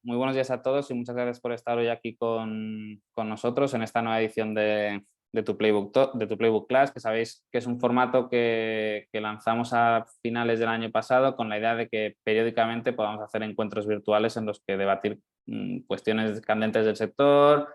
Muy buenos días a todos y muchas gracias por estar hoy aquí con nosotros en esta nueva edición de tu Playbook Class, que sabéis que es un formato que lanzamos a finales del año pasado con la idea de que periódicamente podamos hacer encuentros virtuales en los que debatir cuestiones candentes del sector,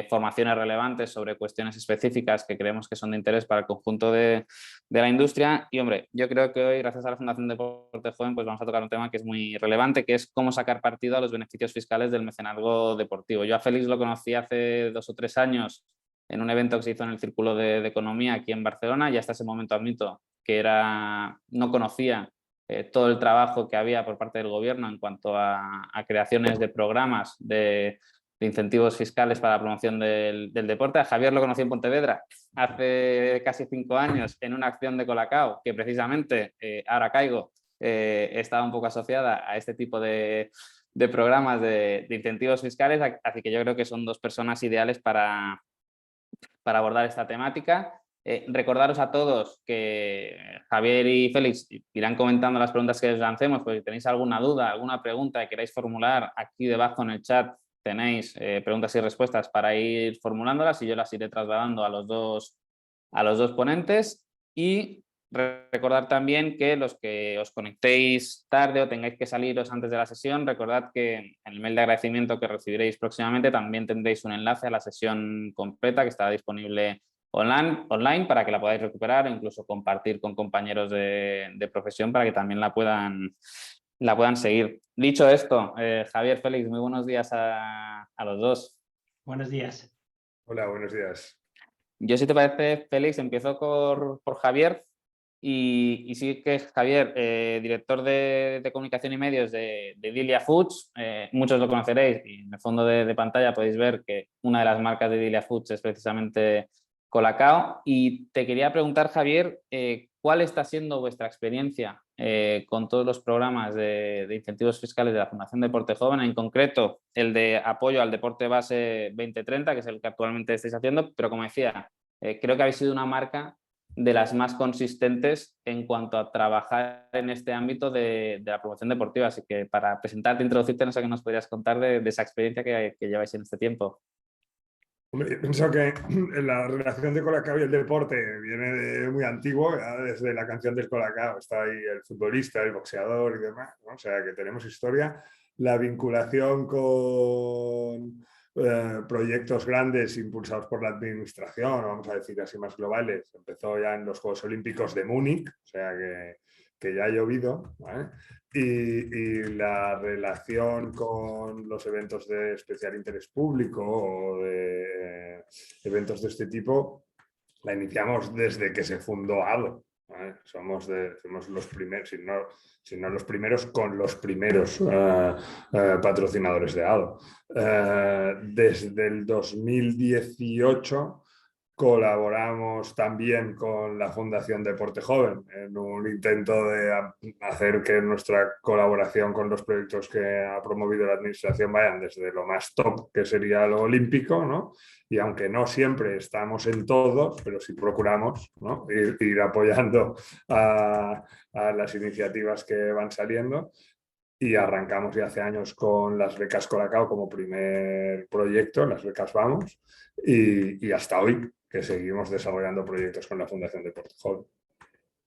formaciones relevantes sobre cuestiones específicas que creemos que son de interés para el conjunto de la industria. Y hombre, yo creo que hoy, gracias a la Fundación Deporte Joven, pues vamos a tocar un tema que es muy relevante, que es cómo sacar partido a los beneficios fiscales del mecenazgo deportivo. Yo a Félix lo conocí hace 2 o 3 años en un evento que se hizo en el Círculo de Economía aquí en Barcelona, y hasta ese momento admito que no conocía todo el trabajo que había por parte del gobierno en cuanto a creaciones de programas de incentivos fiscales para la promoción del deporte. A Javier lo conocí en Pontevedra hace casi 5 años en una acción de Colacao que precisamente, ahora caigo, estaba un poco asociada a este tipo de programas de incentivos fiscales, así que yo creo que son 2 personas ideales para abordar esta temática. Recordaros a todos que Javier y Félix irán comentando las preguntas que les lancemos, pues si tenéis alguna duda, alguna pregunta que queráis formular, aquí debajo en el chat tenéis preguntas y respuestas para ir formulándolas y yo las iré trasladando a los dos ponentes. Y recordar también que los que os conectéis tarde o tengáis que saliros antes de la sesión, recordad que en el mail de agradecimiento que recibiréis próximamente también tendréis un enlace a la sesión completa que estará disponible online para que la podáis recuperar o incluso compartir con compañeros de profesión para que también la puedan seguir. Dicho esto, Javier, Félix, muy buenos días a los dos. Buenos días. Hola, buenos días. Yo, si te parece, Félix, empiezo por Javier. Y sí que Javier, director de comunicación y medios de Dilia Foods, muchos lo conoceréis y en el fondo de pantalla podéis ver que una de las marcas de Dilia Foods es precisamente Colacao. Y te quería preguntar, Javier, ¿cuál está siendo vuestra experiencia con todos los programas de incentivos fiscales de la Fundación Deporte Joven, en concreto el de apoyo al deporte base 2030, que es el que actualmente estáis haciendo? Pero como decía, creo que habéis sido una marca de las más consistentes en cuanto a trabajar en este ámbito de la promoción deportiva. Así que para presentarte, introducirte, no sé qué nos podrías contar de esa experiencia que lleváis en este tiempo. Hombre, yo pienso que la relación de Colacao y el deporte viene de muy antiguo, ya desde la canción del Colacao. Está ahí el futbolista, el boxeador y demás, ¿no? O sea, que tenemos historia. La vinculación con proyectos grandes impulsados por la administración, vamos a decir así más globales, empezó ya en los Juegos Olímpicos de Múnich, o sea que ya ha llovido, ¿vale? Y la relación con los eventos de especial interés público o de eventos de este tipo la iniciamos desde que se fundó ADO, ¿vale? Somos los primeros, si no los primeros, con los primeros patrocinadores de ADO. Desde el 2018 colaboramos también con la Fundación Deporte Joven en un intento de hacer que nuestra colaboración con los proyectos que ha promovido la administración vayan desde lo más top, que sería lo olímpico, ¿no? Y aunque no siempre estamos en todos, pero sí procuramos, ¿no? ir apoyando a las iniciativas que van saliendo. Y arrancamos ya hace años con las becas Colacao como primer proyecto, las becas Vamos, y hasta hoy que seguimos desarrollando proyectos con la Fundación Deporte Joven.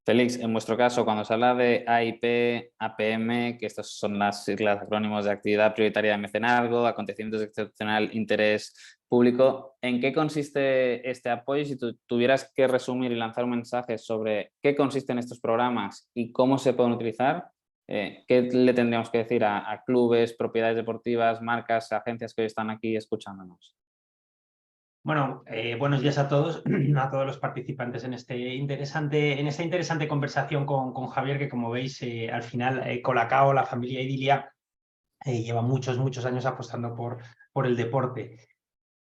Félix, en vuestro caso, cuando se habla de AIP, APM, que estas son las siglas acrónimos de Actividad Prioritaria de Mecenazgo, Acontecimientos de Excepcional Interés Público, ¿en qué consiste este apoyo? Si tú tuvieras que resumir y lanzar un mensaje sobre qué consisten estos programas y cómo se pueden utilizar, ¿qué le tendríamos que decir a clubes, propiedades deportivas, marcas, agencias que hoy están aquí escuchándonos? Bueno, buenos días a todos los participantes en esta interesante conversación con Javier, que como veis, al final Colacao, la familia Idilia, lleva muchos años apostando por el deporte.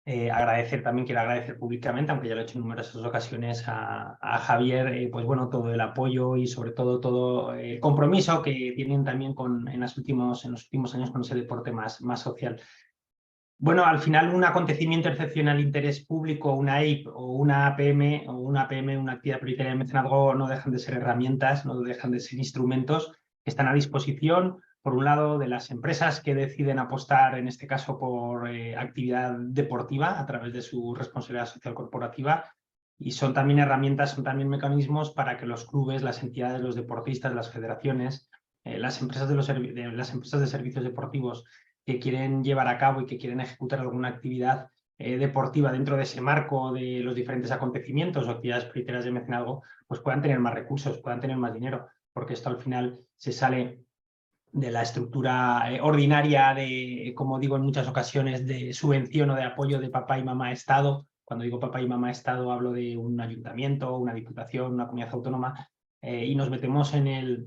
Quiero agradecer públicamente, aunque ya lo he hecho en numerosas ocasiones, a Javier, pues bueno, todo el apoyo y sobre todo el compromiso que tienen también en los últimos años con ese deporte más social. Bueno, al final un acontecimiento excepcional de interés público, una AIP o una APM, una actividad prioritaria de mecenazgo, no dejan de ser herramientas, no dejan de ser instrumentos que están a disposición por un lado, de las empresas que deciden apostar, en este caso, por actividad deportiva a través de su responsabilidad social corporativa, y son también herramientas, son también mecanismos para que los clubes, las entidades, los deportistas, las federaciones, las empresas de servicios deportivos que quieren llevar a cabo y que quieren ejecutar alguna actividad deportiva dentro de ese marco de los diferentes acontecimientos o actividades prioritarias de mecenazgo, pues puedan tener más recursos, puedan tener más dinero, porque esto al final se sale de la estructura ordinaria de, como digo en muchas ocasiones, de subvención o de apoyo de papá y mamá Estado. Cuando digo papá y mamá Estado hablo de un ayuntamiento, una diputación, una comunidad autónoma, y nos metemos en el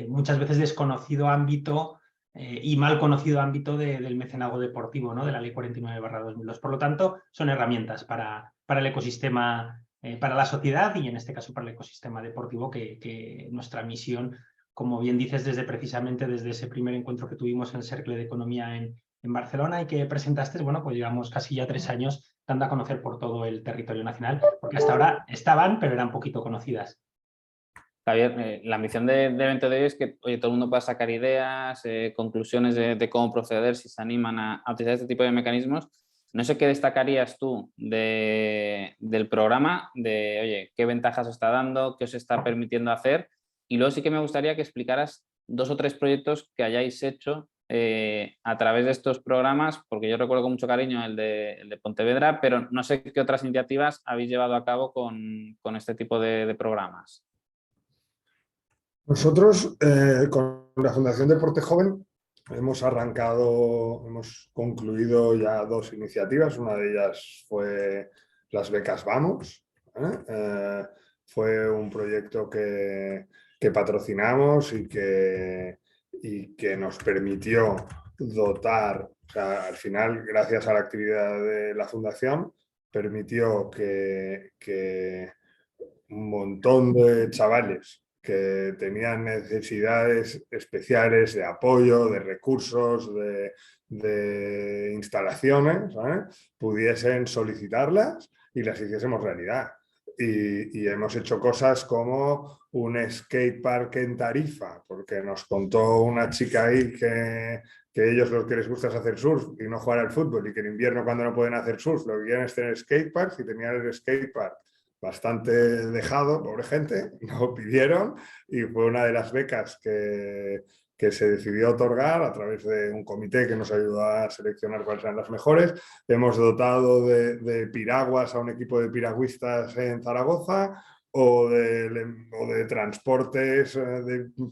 muchas veces desconocido ámbito y mal conocido ámbito del mecenazgo deportivo, ¿no? De la Ley 49/2002. Por lo tanto, son herramientas para el ecosistema, para la sociedad y en este caso para el ecosistema deportivo, que nuestra misión, como bien dices, precisamente desde ese primer encuentro que tuvimos en el Cercle de Economía en Barcelona y que presentaste, bueno, pues llevamos casi ya 3 años dando a conocer por todo el territorio nacional, porque hasta ahora estaban, pero eran poquito conocidas. Javier, la ambición del evento de hoy es que oye, todo el mundo pueda sacar ideas, conclusiones de cómo proceder, si se animan a utilizar este tipo de mecanismos. No sé qué destacarías tú del programa, de oye, qué ventajas os está dando, qué os está permitiendo hacer. Y luego sí que me gustaría que explicaras 2 o 3 proyectos que hayáis hecho a través de estos programas, porque yo recuerdo con mucho cariño el de Pontevedra, pero no sé qué otras iniciativas habéis llevado a cabo con este tipo de programas. Nosotros, con la Fundación Deporte Joven, hemos concluido ya 2 iniciativas. Una de ellas fue las becas Vamos. Fue un proyecto que patrocinamos y que nos permitió dotar, o sea, al final, gracias a la actividad de la Fundación, permitió que un montón de chavales que tenían necesidades especiales de apoyo, de recursos, de instalaciones, ¿sabes?, pudiesen solicitarlas y las hiciésemos realidad. Y hemos hecho cosas como un skatepark en Tarifa, porque nos contó una chica ahí que ellos lo que les gusta es hacer surf y no jugar al fútbol, y que en invierno, cuando no pueden hacer surf, lo que quieren es tener skateparks, y tenían el skatepark bastante dejado, pobre gente, lo pidieron y fue una de las becas que se decidió otorgar a través de un comité que nos ayudó a seleccionar cuáles eran las mejores. Hemos dotado de piraguas a un equipo de piragüistas en Zaragoza, o de transportes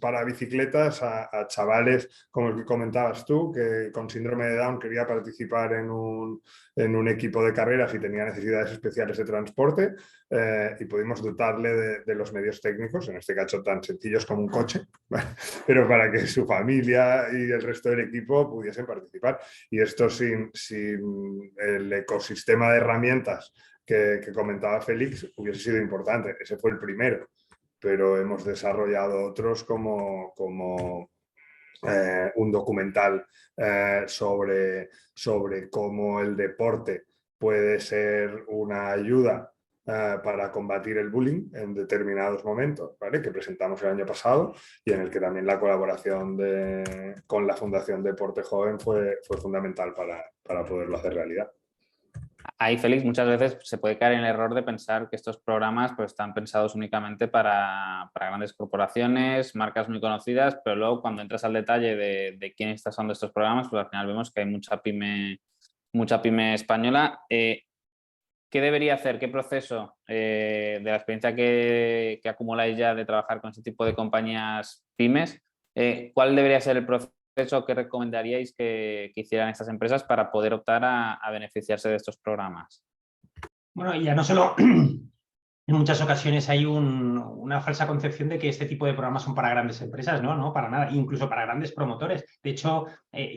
para bicicletas a chavales como el que comentabas tú, que con síndrome de Down quería participar en un equipo de carreras y tenía necesidades especiales de transporte, y pudimos dotarle de los medios técnicos, en este caso tan sencillos como un coche, pero para que su familia y el resto del equipo pudiesen participar. Y esto sin el ecosistema de herramientas que comentaba Félix hubiese sido importante. Ese fue el primero, pero hemos desarrollado otros como un documental sobre cómo el deporte puede ser una ayuda para combatir el bullying en determinados momentos, ¿vale?, que presentamos el año pasado, y en el que también la colaboración con la Fundación Deporte Joven fue fundamental para poderlo hacer realidad. Ahí, Félix, muchas veces se puede caer en el error de pensar que estos programas pues, están pensados únicamente para grandes corporaciones, marcas muy conocidas, pero luego cuando entras al detalle de quién está usando estos programas, pues al final vemos que hay mucha pyme española. ¿Qué debería hacer? ¿Qué proceso de la experiencia que acumuláis ya de trabajar con este tipo de compañías pymes? ¿Cuál debería ser el proceso que recomendaríais que hicieran estas empresas para poder optar a beneficiarse de estos programas? Bueno, y ya no solo... En muchas ocasiones hay una falsa concepción de que este tipo de programas son para grandes empresas, no, para nada, incluso para grandes promotores. De hecho,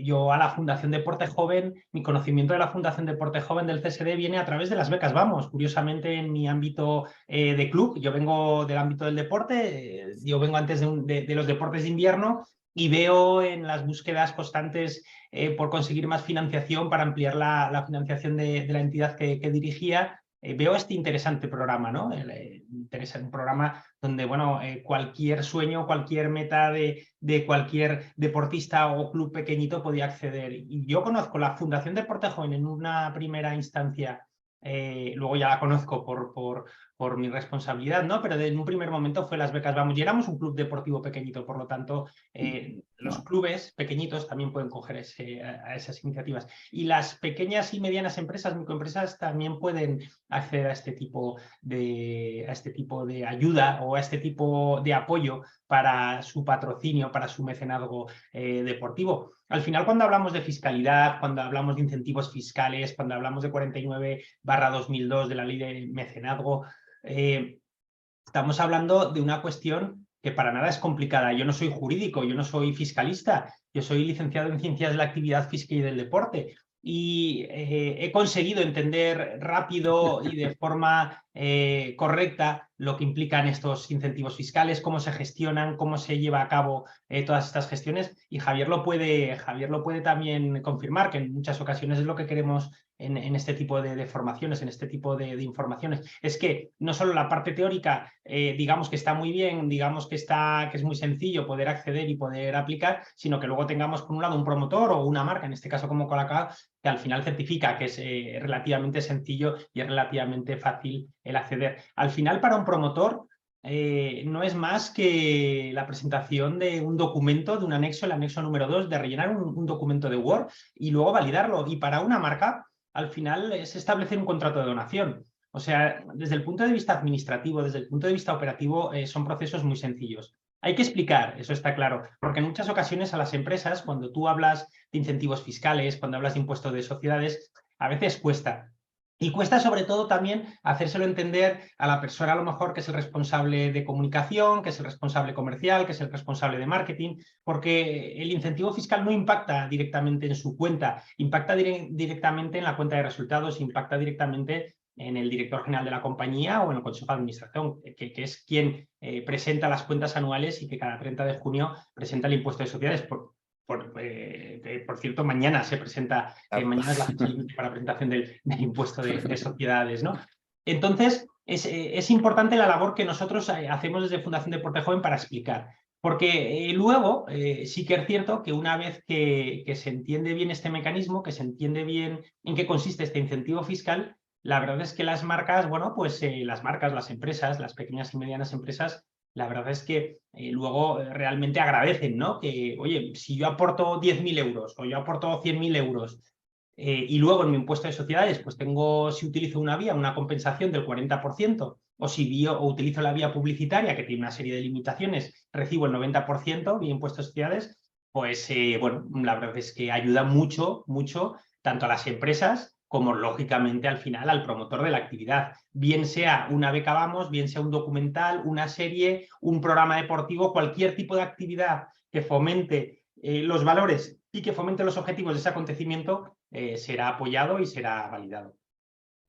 yo a la Fundación Deporte Joven, mi conocimiento de la Fundación Deporte Joven del CSD viene a través de las becas Vamos. Curiosamente, en mi ámbito de club, yo vengo del ámbito del deporte, yo vengo antes de los deportes de invierno, y veo en las búsquedas constantes por conseguir más financiación para ampliar la financiación de la entidad que dirigía, veo este interesante programa, ¿no? Un programa donde, bueno, cualquier sueño, cualquier meta de cualquier deportista o club pequeñito podía acceder. Y yo conozco la Fundación Deporte Joven en una primera instancia, luego ya la conozco por mi responsabilidad, ¿no? Pero en un primer momento fue las becas Vamos y éramos un club deportivo pequeñito, por lo tanto, los clubes pequeñitos también pueden coger a esas iniciativas. Y las pequeñas y medianas empresas, microempresas, también pueden acceder a este tipo de ayuda o a este tipo de apoyo para su patrocinio, para su mecenazgo deportivo. Al final, cuando hablamos de fiscalidad, cuando hablamos de incentivos fiscales, cuando hablamos de 49/2002 de la ley de mecenazgo, estamos hablando de una cuestión que para nada es complicada. Yo no soy jurídico, yo no soy fiscalista, yo soy licenciado en Ciencias de la Actividad Física y del Deporte. Y he conseguido entender rápido y de forma correcta lo que implican estos incentivos fiscales, cómo se gestionan, cómo se lleva a cabo todas estas gestiones. Y Javier lo puede también confirmar, que en muchas ocasiones es lo que queremos en este tipo de formaciones, en este tipo de informaciones. Es que no solo la parte teórica, digamos que está muy bien, digamos que es muy sencillo poder acceder y poder aplicar, sino que luego tengamos por un lado un promotor o una marca, en este caso como Colacao, que al final certifica que es relativamente sencillo y es relativamente fácil el acceder. Al final, para un promotor, no es más que la presentación de un documento, de un anexo, el anexo número 2, de rellenar un documento de Word y luego validarlo. Y para una marca, al final es establecer un contrato de donación. O sea, desde el punto de vista administrativo, desde el punto de vista operativo, son procesos muy sencillos. Hay que explicar, eso está claro, porque en muchas ocasiones a las empresas, cuando tú hablas de incentivos fiscales, cuando hablas de impuestos de sociedades, a veces cuesta. Y cuesta sobre todo también hacérselo entender a la persona a lo mejor que es el responsable de comunicación, que es el responsable comercial, que es el responsable de marketing, porque el incentivo fiscal no impacta directamente en su cuenta, impacta directamente en la cuenta de resultados, impacta directamente en el director general de la compañía o en el consejo de administración, que es quien presenta las cuentas anuales y que cada 30 de junio presenta el impuesto de sociedades. Por cierto, mañana se presenta, mañana es la fecha límite para presentación del impuesto de sociedades, ¿no? Entonces, es importante la labor que nosotros hacemos desde Fundación Deporte Joven para explicar. Porque luego sí que es cierto que una vez que se entiende bien este mecanismo, que se entiende bien en qué consiste este incentivo fiscal, la verdad es que las marcas, bueno, pues las marcas, las empresas, las pequeñas y medianas empresas, la verdad es que luego realmente agradecen, ¿no? Que, oye, si yo aporto 10.000 euros o yo aporto 100.000 euros y luego en mi impuesto de sociedades, pues si utilizo una vía, una compensación del 40%, o si utilizo la vía publicitaria, que tiene una serie de limitaciones, recibo el 90% de impuesto de sociedades, pues, bueno, la verdad es que ayuda mucho, mucho, tanto a las empresas como lógicamente al final al promotor de la actividad, bien sea una beca Vamos, bien sea un documental, una serie, un programa deportivo, cualquier tipo de actividad que fomente los valores y que fomente los objetivos de ese acontecimiento será apoyado y será validado.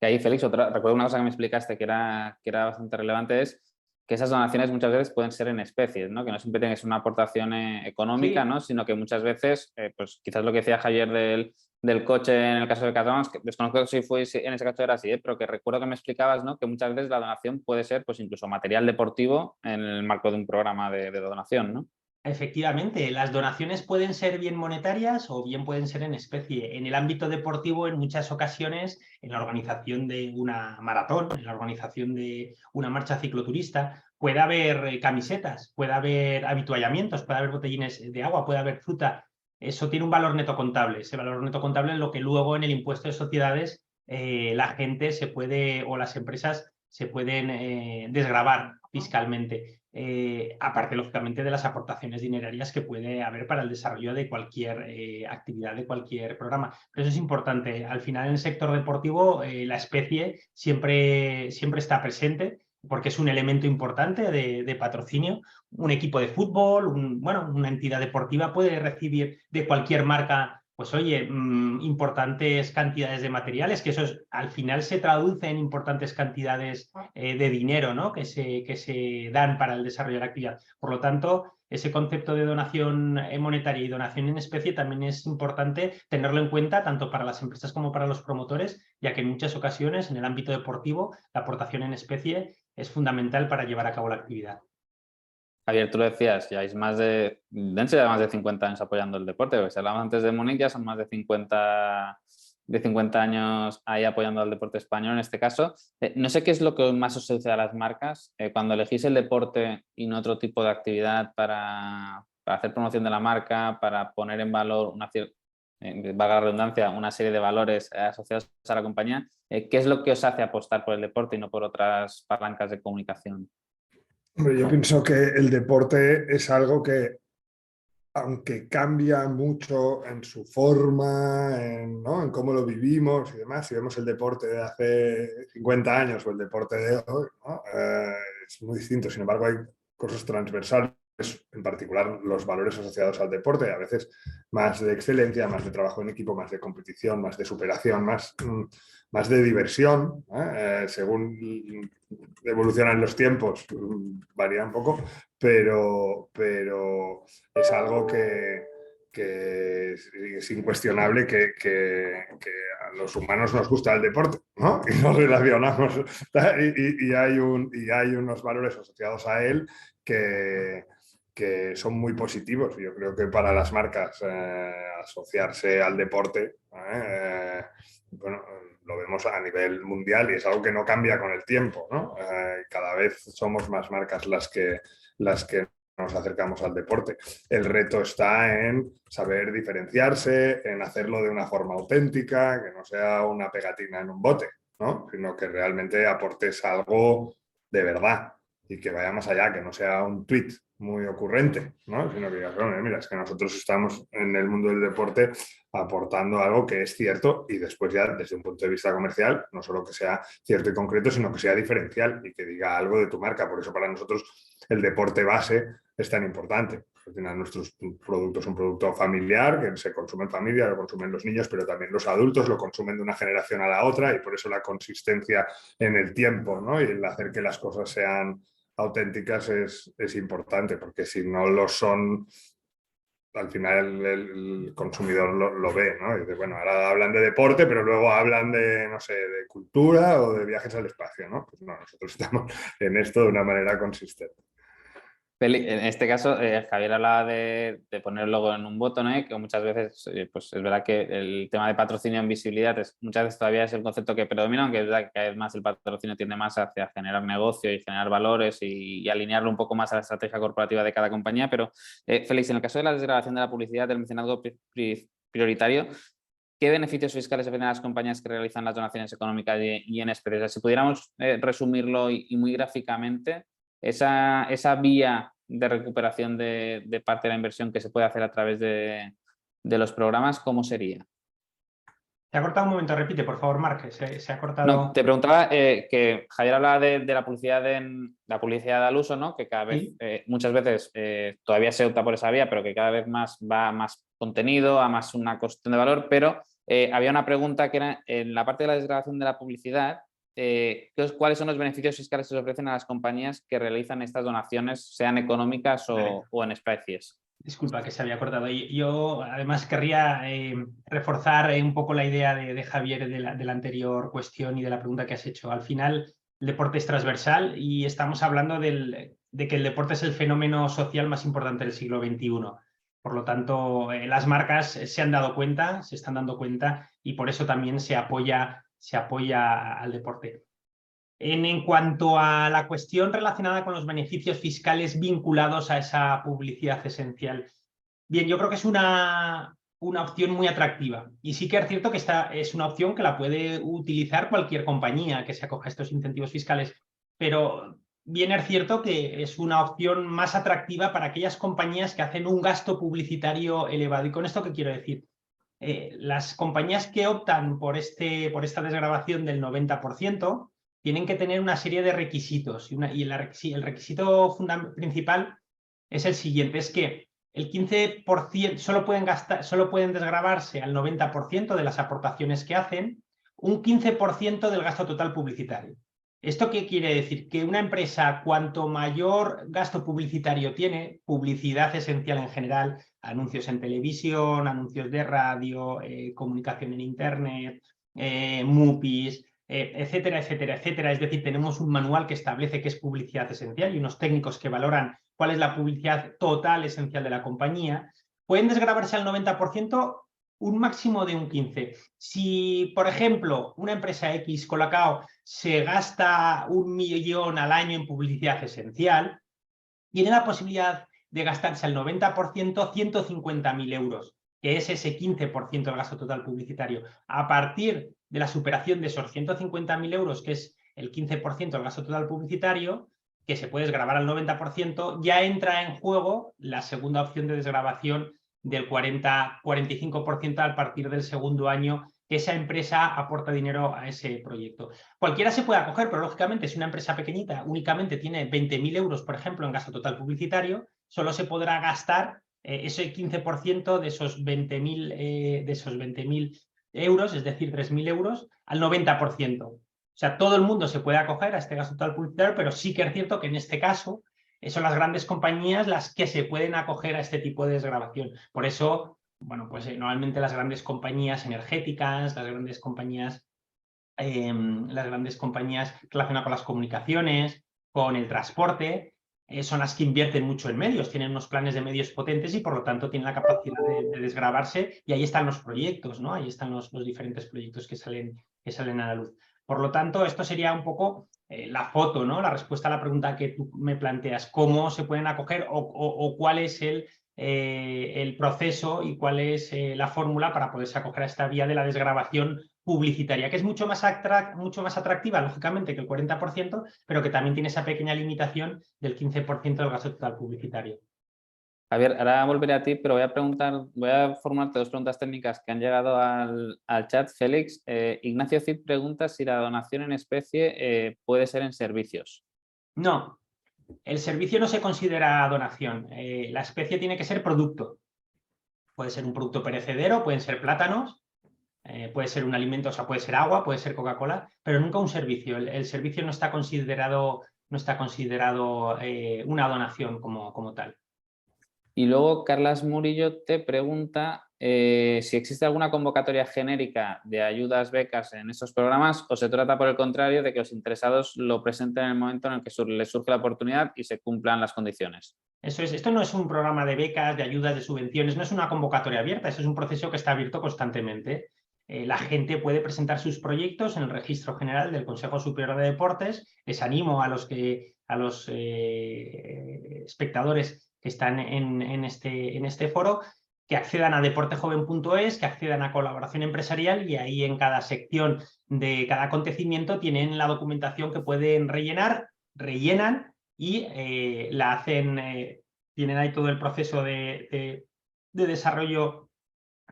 Y ahí, Félix, recuerdo una cosa que me explicaste que era bastante relevante, es que esas donaciones muchas veces pueden ser en especies, ¿no? Que no siempre tienes una aportación económica, Sí. ¿no? Sino que muchas veces, pues quizás lo que decía Javier del coche en el caso de Casamance, que desconozco si en ese caso era así, pero que recuerdo que me explicabas, ¿no? Que muchas veces la donación puede ser pues incluso material deportivo en el marco de un programa de donación, ¿no? Efectivamente, las donaciones pueden ser bien monetarias o bien pueden ser en especie. En el ámbito deportivo, en muchas ocasiones, en la organización de una maratón, en la organización de una marcha cicloturista, puede haber camisetas, puede haber habituallamientos, puede haber botellines de agua, puede haber fruta. Eso tiene un valor neto contable. Ese valor neto contable es lo que luego en el impuesto de sociedades la gente o las empresas se pueden desgravar fiscalmente. Aparte, lógicamente, de las aportaciones dinerarias que puede haber para el desarrollo de cualquier actividad, de cualquier programa. Pero eso es importante. Al final, en el sector deportivo, la especie siempre está presente porque es un elemento importante de patrocinio. Un equipo de fútbol, una entidad deportiva puede recibir de cualquier marca pues oye, importantes cantidades de materiales, que eso al final se traduce en importantes cantidades de dinero, ¿no? que se dan para el desarrollo de la actividad. Por lo tanto, ese concepto de donación monetaria y donación en especie también es importante tenerlo en cuenta tanto para las empresas como para los promotores, ya que en muchas ocasiones en el ámbito deportivo la aportación en especie es fundamental para llevar a cabo la actividad. Javier, tú lo decías, ya deben ser más de 50 años apoyando el deporte, porque si hablamos antes de Múnich, ya son más de 50 años ahí apoyando al deporte español en este caso. No sé qué es lo que más os seduce a las marcas cuando elegís el deporte y no otro tipo de actividad para hacer promoción de la marca, para poner en valor, valga la redundancia, una serie de valores asociados a la compañía. ¿Qué es lo que os hace apostar por el deporte y no por otras palancas de comunicación? Hombre, yo pienso que el deporte es algo que, aunque cambia mucho en su forma, ¿no? En cómo lo vivimos y demás, si vemos el deporte de hace 50 años o el deporte de hoy, ¿no? Es muy distinto. Sin embargo, hay cosas transversales, en particular los valores asociados al deporte, a veces más de excelencia, más de trabajo en equipo, más de competición, más de superación, más de diversión, según evolucionan los tiempos, varía un poco, pero es algo que es incuestionable que a los humanos nos gusta el deporte, ¿no? Y nos relacionamos y hay unos valores asociados a él que son muy positivos. Yo creo que para las marcas asociarse al deporte, bueno, lo vemos a nivel mundial y es algo que no cambia con el tiempo, ¿no? Cada vez somos más marcas las que nos acercamos al deporte. El reto está en saber diferenciarse, en hacerlo de una forma auténtica, que no sea una pegatina en un bote, ¿no? Sino que realmente aportes algo de verdad y que vaya más allá, que no sea un tweet muy ocurrente, ¿no? Sino que digas, bueno, mira, es que nosotros estamos en el mundo del deporte aportando algo que es cierto y después ya desde un punto de vista comercial, no solo que sea cierto y concreto, sino que sea diferencial y que diga algo de tu marca. Por eso para nosotros el deporte base es tan importante. Al final nuestro producto es un producto familiar, que se consume en familia, lo consumen los niños, pero también los adultos lo consumen de una generación a la otra y por eso la consistencia en el tiempo, ¿no? Y el hacer que las cosas sean auténticas es importante, porque si no lo son, al final el consumidor lo ve, ¿no? Y dice, bueno, ahora hablan de deporte, pero luego hablan de, no sé, de cultura o de viajes al espacio, ¿no? Pues no, nosotros estamos en esto de una manera consistente. En este caso, Javier hablaba de poner el logo en un botón, que muchas veces, pues es verdad que el tema de patrocinio en visibilidad muchas veces todavía es el concepto que predomina, aunque es verdad que cada vez más el patrocinio tiende más hacia generar negocio y generar valores y alinearlo un poco más a la estrategia corporativa de cada compañía. Pero, Félix, en el caso de la desgravación de la publicidad, del mecenazgo prioritario, ¿qué beneficios fiscales ofrecen a las compañías que realizan las donaciones económicas y en especie? O sea, si pudiéramos resumirlo y muy gráficamente, esa vía de recuperación de parte de la inversión que se puede hacer a través de los programas, ¿cómo sería? Se ha cortado un momento, repite, por favor, Marc, se ha cortado. No, te preguntaba que Javier hablaba de la publicidad al uso, ¿no? Que cada vez, muchas veces todavía se opta por esa vía, pero que cada vez más va a más contenido, a más una cuestión de valor, pero había una pregunta que era en la parte de la desgravación de la publicidad, ¿cuáles son los beneficios fiscales que se ofrecen a las compañías que realizan estas donaciones, sean económicas o en especies? Disculpa que se había cortado. Yo además querría reforzar un poco la idea de Javier de la anterior cuestión y de la pregunta que has hecho. Al final, el deporte es transversal y estamos hablando de que el deporte es el fenómeno social más importante del siglo XXI. Por lo tanto, las marcas se han dado cuenta, se están dando cuenta y por eso también se apoya al deporte. En cuanto a la cuestión relacionada con los beneficios fiscales vinculados a esa publicidad esencial, bien, yo creo que es una opción muy atractiva. Y sí que es cierto que esta es una opción que la puede utilizar cualquier compañía que se acoja a estos incentivos fiscales, pero bien es cierto que es una opción más atractiva para aquellas compañías que hacen un gasto publicitario elevado. ¿Y con esto qué quiero decir? Las compañías que optan por esta desgravación del 90%, tienen que tener una serie de requisitos y el requisito principal es el siguiente, es que el 15% solo pueden desgravarse al 90% de las aportaciones que hacen, un 15% del gasto total publicitario. ¿Esto qué quiere decir? Que una empresa, cuanto mayor gasto publicitario tiene, publicidad esencial en general, anuncios en televisión, anuncios de radio, comunicación en internet, MUPIs, etcétera, etcétera, etcétera. Es decir, tenemos un manual que establece qué es publicidad esencial y unos técnicos que valoran cuál es la publicidad total esencial de la compañía. Pueden desgravarse al 90%, un máximo de un 15%. Si, por ejemplo, una empresa X, Colacao, se gasta 1 millón al año en publicidad esencial, tiene la posibilidad de gastarse al 90% 150.000 euros, que es ese 15% del gasto total publicitario. A partir de la superación de esos 150.000 euros, que es el 15% del gasto total publicitario, que se puede desgravar al 90%, ya entra en juego la segunda opción de desgravación del 40-45% a partir del segundo año que esa empresa aporta dinero a ese proyecto. Cualquiera se puede acoger, pero lógicamente si una empresa pequeñita únicamente tiene 20.000 euros, por ejemplo, en gasto total publicitario, solo se podrá gastar ese 15% de esos 20.000 euros, es decir, 3.000 euros, al 90%. O sea, todo el mundo se puede acoger a este gasto total publicitario, pero sí que es cierto que en este caso son las grandes compañías las que se pueden acoger a este tipo de desgravación. Por eso, bueno, pues normalmente las grandes compañías energéticas, las grandes compañías relacionadas con las comunicaciones, con el transporte, son las que invierten mucho en medios, tienen unos planes de medios potentes y por lo tanto tienen la capacidad de desgravarse, y ahí están los proyectos, ¿no? Ahí están los diferentes proyectos que salen a la luz. Por lo tanto, esto sería un poco la foto, ¿no? La respuesta a la pregunta que tú me planteas, cómo se pueden acoger o cuál es el proceso y cuál es la fórmula para poderse acoger a esta vía de la desgravación publicitaria, que es mucho más atractiva, lógicamente, que el 40%, pero que también tiene esa pequeña limitación del 15% del gasto total publicitario. Javier, ahora volveré a ti, pero voy a formularte 2 preguntas técnicas que han llegado al chat. Félix, Ignacio Cid pregunta si la donación en especie puede ser en servicios. No, el servicio no se considera donación. La especie tiene que ser producto. Puede ser un producto perecedero, pueden ser plátanos, puede ser un alimento, o sea, puede ser agua, puede ser Coca-Cola, pero nunca un servicio. El servicio no está considerado una donación como tal. Y luego Carlas Murillo te pregunta si existe alguna convocatoria genérica de ayudas, becas en estos programas, o se trata por el contrario de que los interesados lo presenten en el momento en el que les surge la oportunidad y se cumplan las condiciones. Eso es, esto no es un programa de becas, de ayudas, de subvenciones, no es una convocatoria abierta, eso es un proceso que está abierto constantemente. La gente puede presentar sus proyectos en el registro general del Consejo Superior de Deportes. Les animo a los espectadores que están en este foro que accedan a deportejoven.es, que accedan a colaboración empresarial, y ahí en cada sección de cada acontecimiento tienen la documentación que pueden rellenan y la hacen, tienen ahí todo el proceso de desarrollo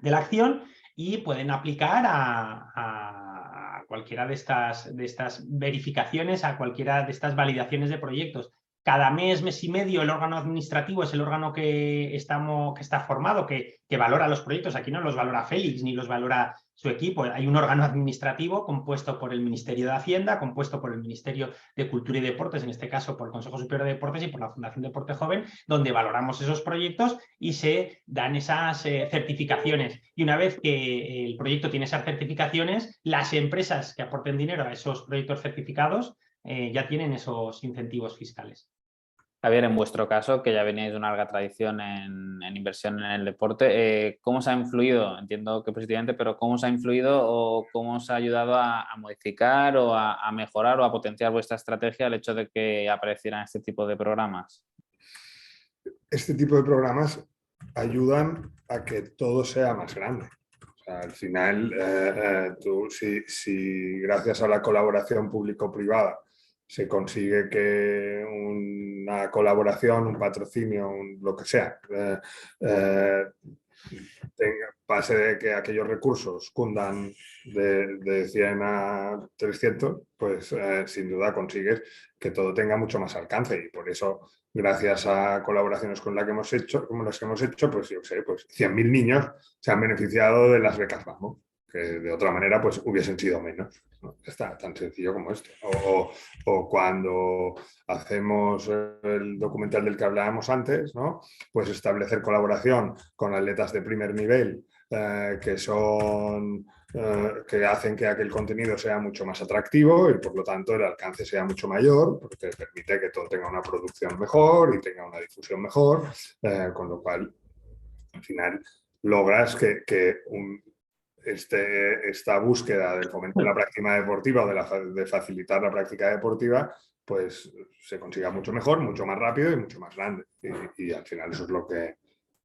de la acción, y pueden aplicar a cualquiera de estas verificaciones, a cualquiera de estas validaciones de proyectos. Cada mes y medio, el órgano administrativo es el órgano que está formado, que valora los proyectos. Aquí no los valora Félix ni los valora su equipo. Hay un órgano administrativo compuesto por el Ministerio de Hacienda, compuesto por el Ministerio de Cultura y Deportes, en este caso por el Consejo Superior de Deportes y por la Fundación Deporte Joven, donde valoramos esos proyectos y se dan esas certificaciones. Y una vez que el proyecto tiene esas certificaciones, las empresas que aporten dinero a esos proyectos certificados ya tienen esos incentivos fiscales. Javier, en vuestro caso, que ya veníais de una larga tradición en inversión en el deporte, ¿cómo os ha influido? Entiendo que positivamente, pero ¿cómo os ha influido o cómo os ha ayudado a modificar o a mejorar o a potenciar vuestra estrategia el hecho de que aparecieran este tipo de programas? Este tipo de programas ayudan a que todo sea más grande. O sea, al final, tú, si gracias a la colaboración público-privada se consigue que una colaboración, un patrocinio, lo que sea, pase de que aquellos recursos cundan de 100 a 300, pues sin duda consigues que todo tenga mucho más alcance, y por eso gracias a colaboraciones con las que hemos hecho, pues yo sé, pues 100.000 niños se han beneficiado de las becas Vamos, que de otra manera pues hubiesen sido menos, ¿no? Está tan sencillo como esto. O cuando hacemos el documental del que hablábamos antes, ¿no? Pues establecer colaboración con atletas de primer nivel que son que hacen que aquel contenido sea mucho más atractivo y por lo tanto el alcance sea mucho mayor, porque permite que todo tenga una producción mejor y tenga una difusión mejor, con lo cual al final logras que esta búsqueda del fomento de la práctica deportiva o de facilitar la práctica deportiva pues se consiga mucho mejor, mucho más rápido y mucho más grande. Y al final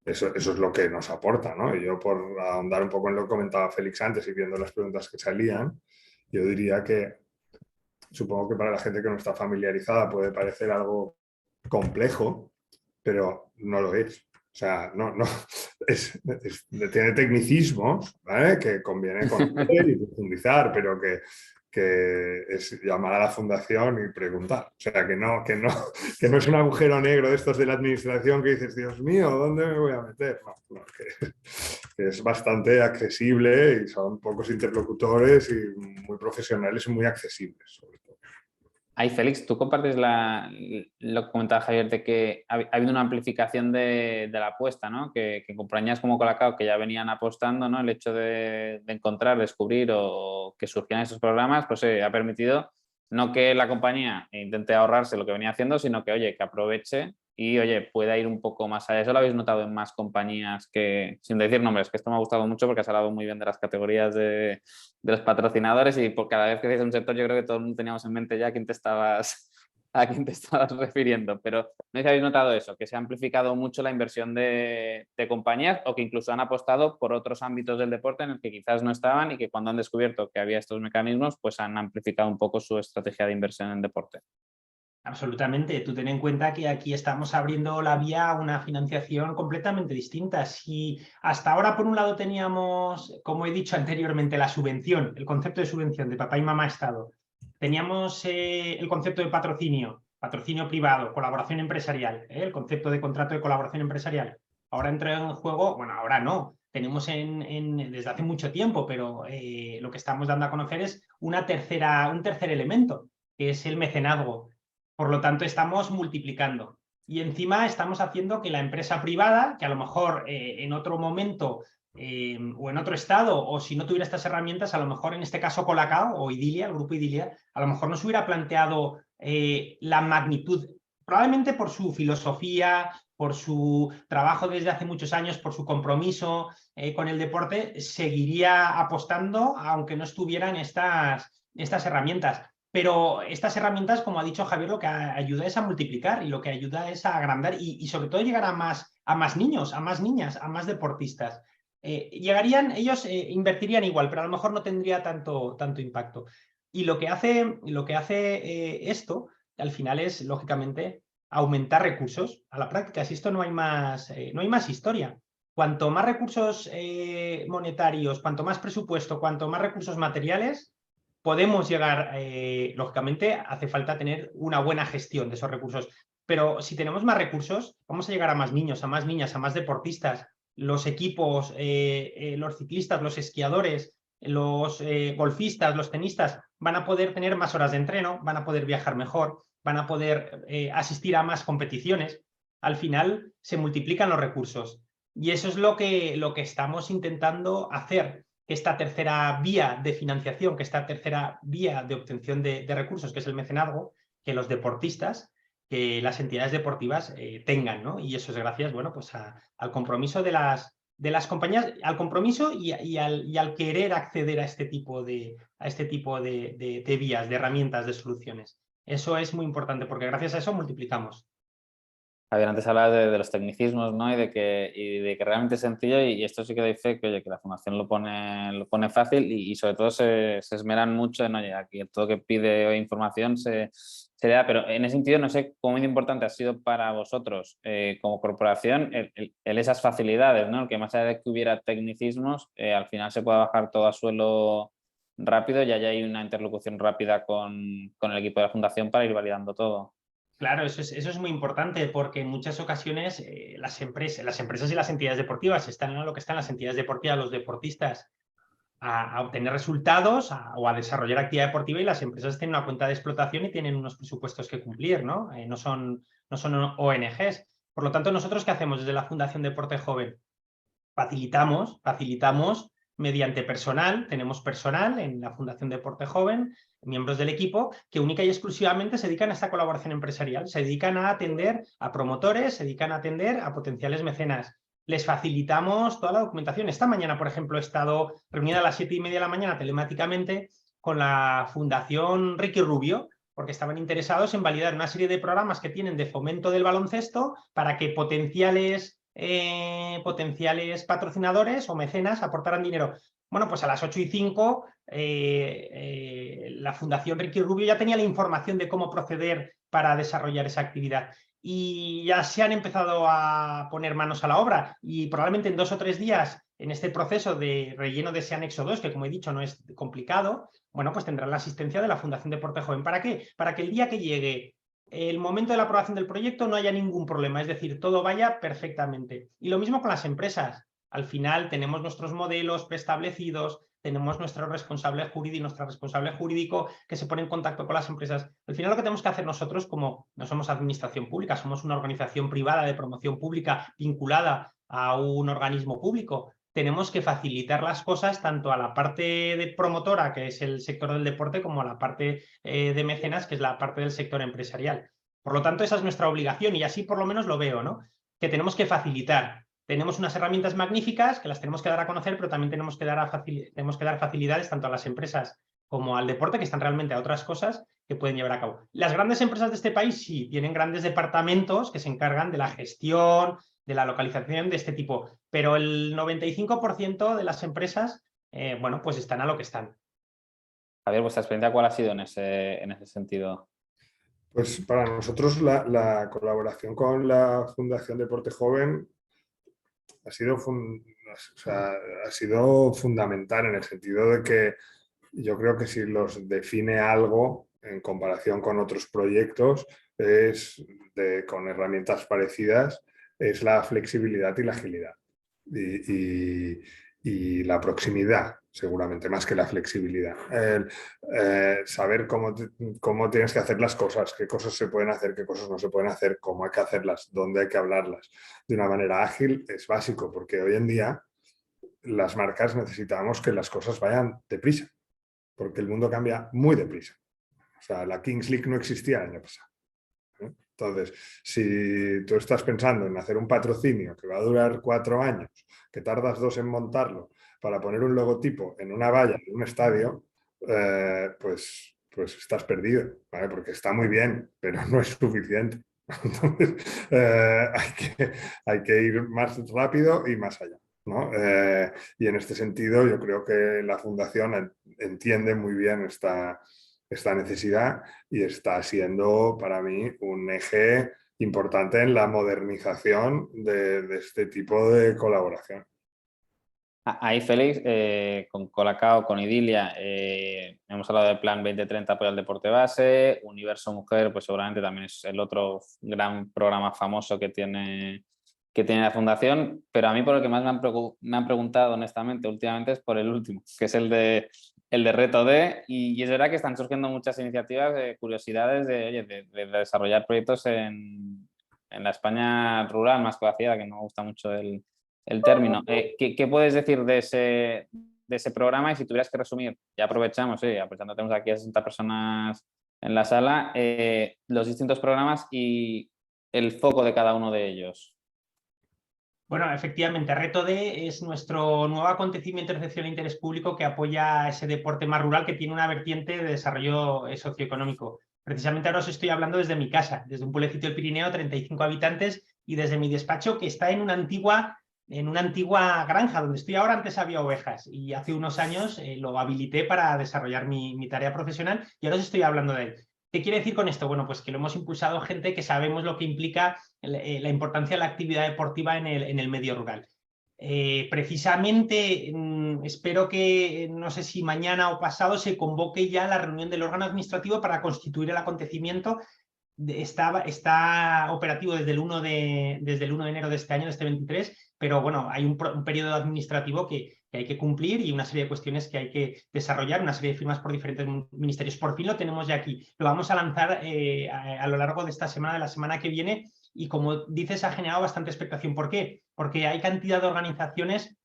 eso es lo que nos aporta, ¿no? Y yo, por ahondar un poco en lo que comentaba Félix antes y viendo las preguntas que salían, yo diría que supongo que para la gente que no está familiarizada puede parecer algo complejo, pero no lo es. O sea, no, tiene tecnicismos, ¿vale? Que conviene conocer y profundizar, pero que es llamar a la fundación y preguntar. O sea, que no es un agujero negro de estos de la administración que dices, Dios mío, ¿dónde me voy a meter? No, que es bastante accesible y son pocos interlocutores y muy profesionales y muy accesibles, sobre todo. Ahí, Félix, tú compartes lo que comentaba Javier de que ha habido una amplificación de la apuesta, ¿no? Que compañías como Colacao, que ya venían apostando, ¿no? El hecho de encontrar, descubrir o que surgieran esos programas, pues ha permitido no que la compañía intente ahorrarse lo que venía haciendo, sino que, oye, que aproveche y, oye, pueda ir un poco más allá. Eso lo habéis notado en más compañías que, sin decir nombres, que esto me ha gustado mucho porque has hablado muy bien de las categorías de los patrocinadores y por cada vez que dices un sector yo creo que todo el mundo teníamos en mente ya a quién te estabas refiriendo, pero no sé si habéis notado eso, que se ha amplificado mucho la inversión de compañías o que incluso han apostado por otros ámbitos del deporte en el que quizás no estaban y que cuando han descubierto que había estos mecanismos pues han amplificado un poco su estrategia de inversión en deporte. Absolutamente. Tú ten en cuenta que aquí estamos abriendo la vía a una financiación completamente distinta. Si hasta ahora, por un lado, teníamos, como he dicho anteriormente, la subvención, el concepto de subvención de papá y mamá Estado, teníamos el concepto de patrocinio privado, colaboración empresarial, el concepto de contrato de colaboración empresarial. Ahora entra en juego, bueno, ahora no, tenemos desde hace mucho tiempo, pero lo que estamos dando a conocer es un tercer elemento, que es el mecenazgo. Por lo tanto, estamos multiplicando. Y encima estamos haciendo que la empresa privada, que a lo mejor en otro momento o en otro estado, o si no tuviera estas herramientas, a lo mejor en este caso Colacao o Idilia, el grupo Idilia, a lo mejor no se hubiera planteado la magnitud, probablemente por su filosofía, por su trabajo desde hace muchos años, por su compromiso con el deporte, seguiría apostando aunque no estuvieran estas herramientas. Pero estas herramientas, como ha dicho Javier, lo que ayuda es a multiplicar y lo que ayuda es a agrandar y sobre todo llegar a más niños, a más niñas, a más deportistas. Ellos invertirían igual, pero a lo mejor no tendría tanto impacto. Y lo que hace esto, al final, es, lógicamente, aumentar recursos a la práctica. Si esto no hay más historia. Cuanto más recursos monetarios, cuanto más presupuesto, cuanto más recursos materiales, podemos llegar, lógicamente, hace falta tener una buena gestión de esos recursos. Pero si tenemos más recursos, vamos a llegar a más niños, a más niñas, a más deportistas. Los equipos, los ciclistas, los esquiadores, los golfistas, los tenistas van a poder tener más horas de entreno, van a poder viajar mejor, van a poder asistir a más competiciones. Al final se multiplican los recursos. Y eso es lo que estamos intentando hacer. Esta tercera vía de financiación, que esta tercera vía de obtención de recursos, que es el mecenazgo, que los deportistas, que las entidades deportivas tengan, ¿no? Y eso es gracias, bueno, pues al compromiso de las compañías, al compromiso y al querer acceder a este tipo de vías, de herramientas, de soluciones. Eso es muy importante porque gracias a eso multiplicamos. Javier, antes hablabas de los tecnicismos, ¿no? y de que realmente es sencillo y esto sí que doy fe que, oye, que la fundación lo pone fácil y sobre todo se esmeran mucho en, oye, aquí todo que pide información se da, pero en ese sentido no sé cómo muy importante ha sido para vosotros como corporación esas facilidades, ¿no? El que más allá de que hubiera tecnicismos, al final se pueda bajar todo a suelo rápido y ya hay una interlocución rápida con el equipo de la fundación para ir validando todo. Claro, eso es muy importante porque en muchas ocasiones las empresas y las entidades deportivas están en lo que están las entidades deportivas, los deportistas a obtener resultados o a desarrollar actividad deportiva, y las empresas tienen una cuenta de explotación y tienen unos presupuestos que cumplir, ¿no? No son ONGs. Por lo tanto, ¿nosotros qué hacemos desde la Fundación Deporte Joven? Facilitamos mediante personal. Tenemos personal en la Fundación Deporte Joven, miembros del equipo, que única y exclusivamente se dedican a esta colaboración empresarial, se dedican a atender a promotores, se dedican a atender a potenciales mecenas. Les facilitamos toda la documentación. Esta mañana, por ejemplo, he estado reunida a las 7:30 de la mañana telemáticamente con la Fundación Ricky Rubio, porque estaban interesados en validar una serie de programas que tienen de fomento del baloncesto para que potenciales patrocinadores o mecenas aportaran dinero. Bueno, pues a las 8:05 la Fundación Ricky Rubio ya tenía la información de cómo proceder para desarrollar esa actividad. Y ya se han empezado a poner manos a la obra, y probablemente en 2 o 3 días, en este proceso de relleno de ese anexo 2, que como he dicho no es complicado, bueno, pues tendrán la asistencia de la Fundación Deporte Joven. ¿Para qué? Para que el día que llegue el momento de la aprobación del proyecto no haya ningún problema, es decir, todo vaya perfectamente. Y lo mismo con las empresas. Al final tenemos nuestros modelos preestablecidos, tenemos nuestro responsable jurídico que se pone en contacto con las empresas. Al final lo que tenemos que hacer nosotros, como no somos administración pública, somos una organización privada de promoción pública vinculada a un organismo público, tenemos que facilitar las cosas tanto a la parte de promotora, que es el sector del deporte, como a la parte de mecenas, que es la parte del sector empresarial. Por lo tanto, esa es nuestra obligación, y así por lo menos lo veo, ¿no? Que tenemos que facilitar. Tenemos unas herramientas magníficas que las tenemos que dar a conocer, pero también tenemos que dar facilidades tanto a las empresas como al deporte, que están realmente a otras cosas que pueden llevar a cabo. Las grandes empresas de este país sí tienen grandes departamentos que se encargan de la gestión, de la localización de este tipo, pero el 95% de las empresas, bueno, pues están a lo que están. Javier, ¿vuestra experiencia cuál ha sido en ese sentido? Pues para nosotros la colaboración con la Fundación Deporte Joven ha sido fundamental, en el sentido de que yo creo que si los define algo en comparación con otros proyectos con herramientas parecidas, es la flexibilidad y la agilidad y la proximidad, seguramente más que la flexibilidad. Saber cómo tienes que hacer las cosas, qué cosas se pueden hacer, qué cosas no se pueden hacer, cómo hay que hacerlas, dónde hay que hablarlas de una manera ágil, es básico, porque hoy en día las marcas necesitamos que las cosas vayan deprisa, porque el mundo cambia muy deprisa. O sea, la Kings League no existía el año pasado. Entonces, si tú estás pensando en hacer un patrocinio que va a durar 4 años, que tardas 2 en montarlo, para poner un logotipo en una valla en un estadio, pues estás perdido, ¿vale? Porque está muy bien, pero no es suficiente. Entonces, hay que ir más rápido y más allá, ¿no? Y en este sentido yo creo que la Fundación entiende muy bien esta necesidad, y está siendo para mí un eje importante en la modernización de este tipo de colaboración. Ahí, Félix, con Colacao, con Idilia, hemos hablado del Plan 2030 para el deporte base. Universo Mujer, pues seguramente también es el otro gran programa famoso que tiene la Fundación, pero a mí por lo que más me han preguntado honestamente últimamente es por el último, que es el de Reto D, y es verdad que están surgiendo muchas iniciativas, curiosidades de desarrollar proyectos en la España rural, más conocida, que no me gusta mucho el término. ¿Qué puedes decir de ese programa? Y si tuvieras que resumir, ya aprovechamos, aprovechando que tenemos aquí a 60 personas en la sala, los distintos programas y el foco de cada uno de ellos. Bueno, efectivamente, Reto D es nuestro nuevo acontecimiento de recepción de interés público que apoya ese deporte más rural, que tiene una vertiente de desarrollo socioeconómico. Precisamente ahora os estoy hablando desde mi casa, desde un pueblecito del Pirineo, 35 habitantes, y desde mi despacho, que está en una antigua granja donde estoy ahora. Antes había ovejas, y hace unos años lo habilité para desarrollar mi tarea profesional, y ahora os estoy hablando de él. ¿Qué quiere decir con esto? Bueno, pues que lo hemos impulsado gente que sabemos lo que implica la importancia de la actividad deportiva en el medio rural. Precisamente espero que, no sé si mañana o pasado, se convoque ya la reunión del órgano administrativo para constituir el acontecimiento. está operativo desde el 1 de enero de este año, de este 23, pero bueno, hay un periodo administrativo que hay que cumplir y una serie de cuestiones que hay que desarrollar, una serie de firmas por diferentes ministerios. Por fin lo tenemos ya aquí. Lo vamos a lanzar a lo largo de esta semana, de la semana que viene, y como dices, ha generado bastante expectación. ¿Por qué? Porque hay cantidad de organizaciones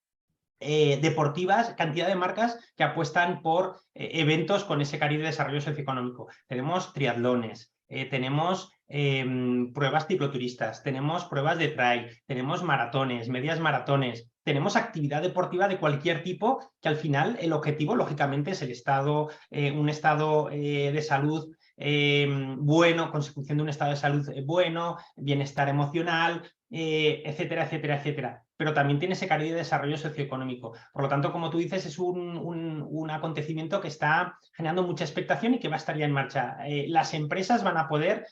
deportivas, cantidad de marcas que apuestan por eventos con ese cariz de desarrollo socioeconómico. Tenemos triatlones, tenemos pruebas cicloturistas, tenemos pruebas de trail, tenemos maratones, medias maratones, tenemos actividad deportiva de cualquier tipo, que al final el objetivo, lógicamente, es el estado, un estado de salud bueno, consecución de un estado de salud bueno, bienestar emocional, etcétera, etcétera, etcétera. Pero también tiene ese cariz de desarrollo socioeconómico. Por lo tanto, como tú dices, es un acontecimiento que está generando mucha expectación y que va a estar ya en marcha. Las empresas van a poder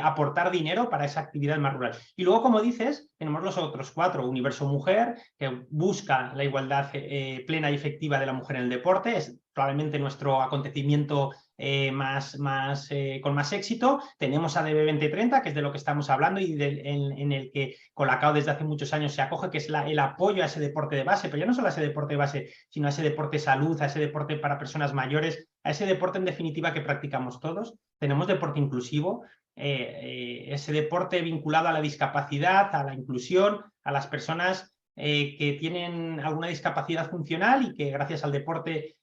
aportar dinero para esa actividad más rural. Y luego, como dices, tenemos los otros 4. Universo Mujer, que busca la igualdad plena y efectiva de la mujer en el deporte. Es probablemente nuestro acontecimiento con más éxito. Tenemos ADB 2030, que es de lo que estamos hablando y en el que Colacao desde hace muchos años se acoge, que es el apoyo a ese deporte de base, pero ya no solo a ese deporte de base, sino a ese deporte salud, a ese deporte para personas mayores, a ese deporte en definitiva que practicamos todos. Tenemos deporte inclusivo, ese deporte vinculado a la discapacidad, a la inclusión, a las personas que tienen alguna discapacidad funcional y que gracias al deporte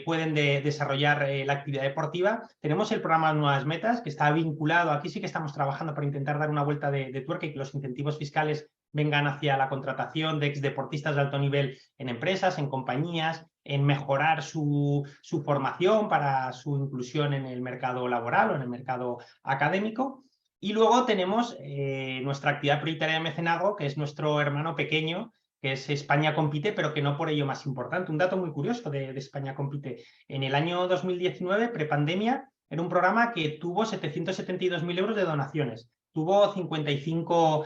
pueden desarrollar la actividad deportiva. Tenemos el programa Nuevas Metas, que está vinculado, aquí sí que estamos trabajando para intentar dar una vuelta de tuerca y que los incentivos fiscales vengan hacia la contratación de exdeportistas de alto nivel en empresas, en compañías, en mejorar su formación para su inclusión en el mercado laboral o en el mercado académico. Y luego tenemos nuestra actividad prioritaria de mecenazgo, que es nuestro hermano pequeño, que es España Compite, pero que no por ello más importante. Un dato muy curioso de España Compite. En el año 2019, prepandemia, era un programa que tuvo 772.000 euros de donaciones. Tuvo 55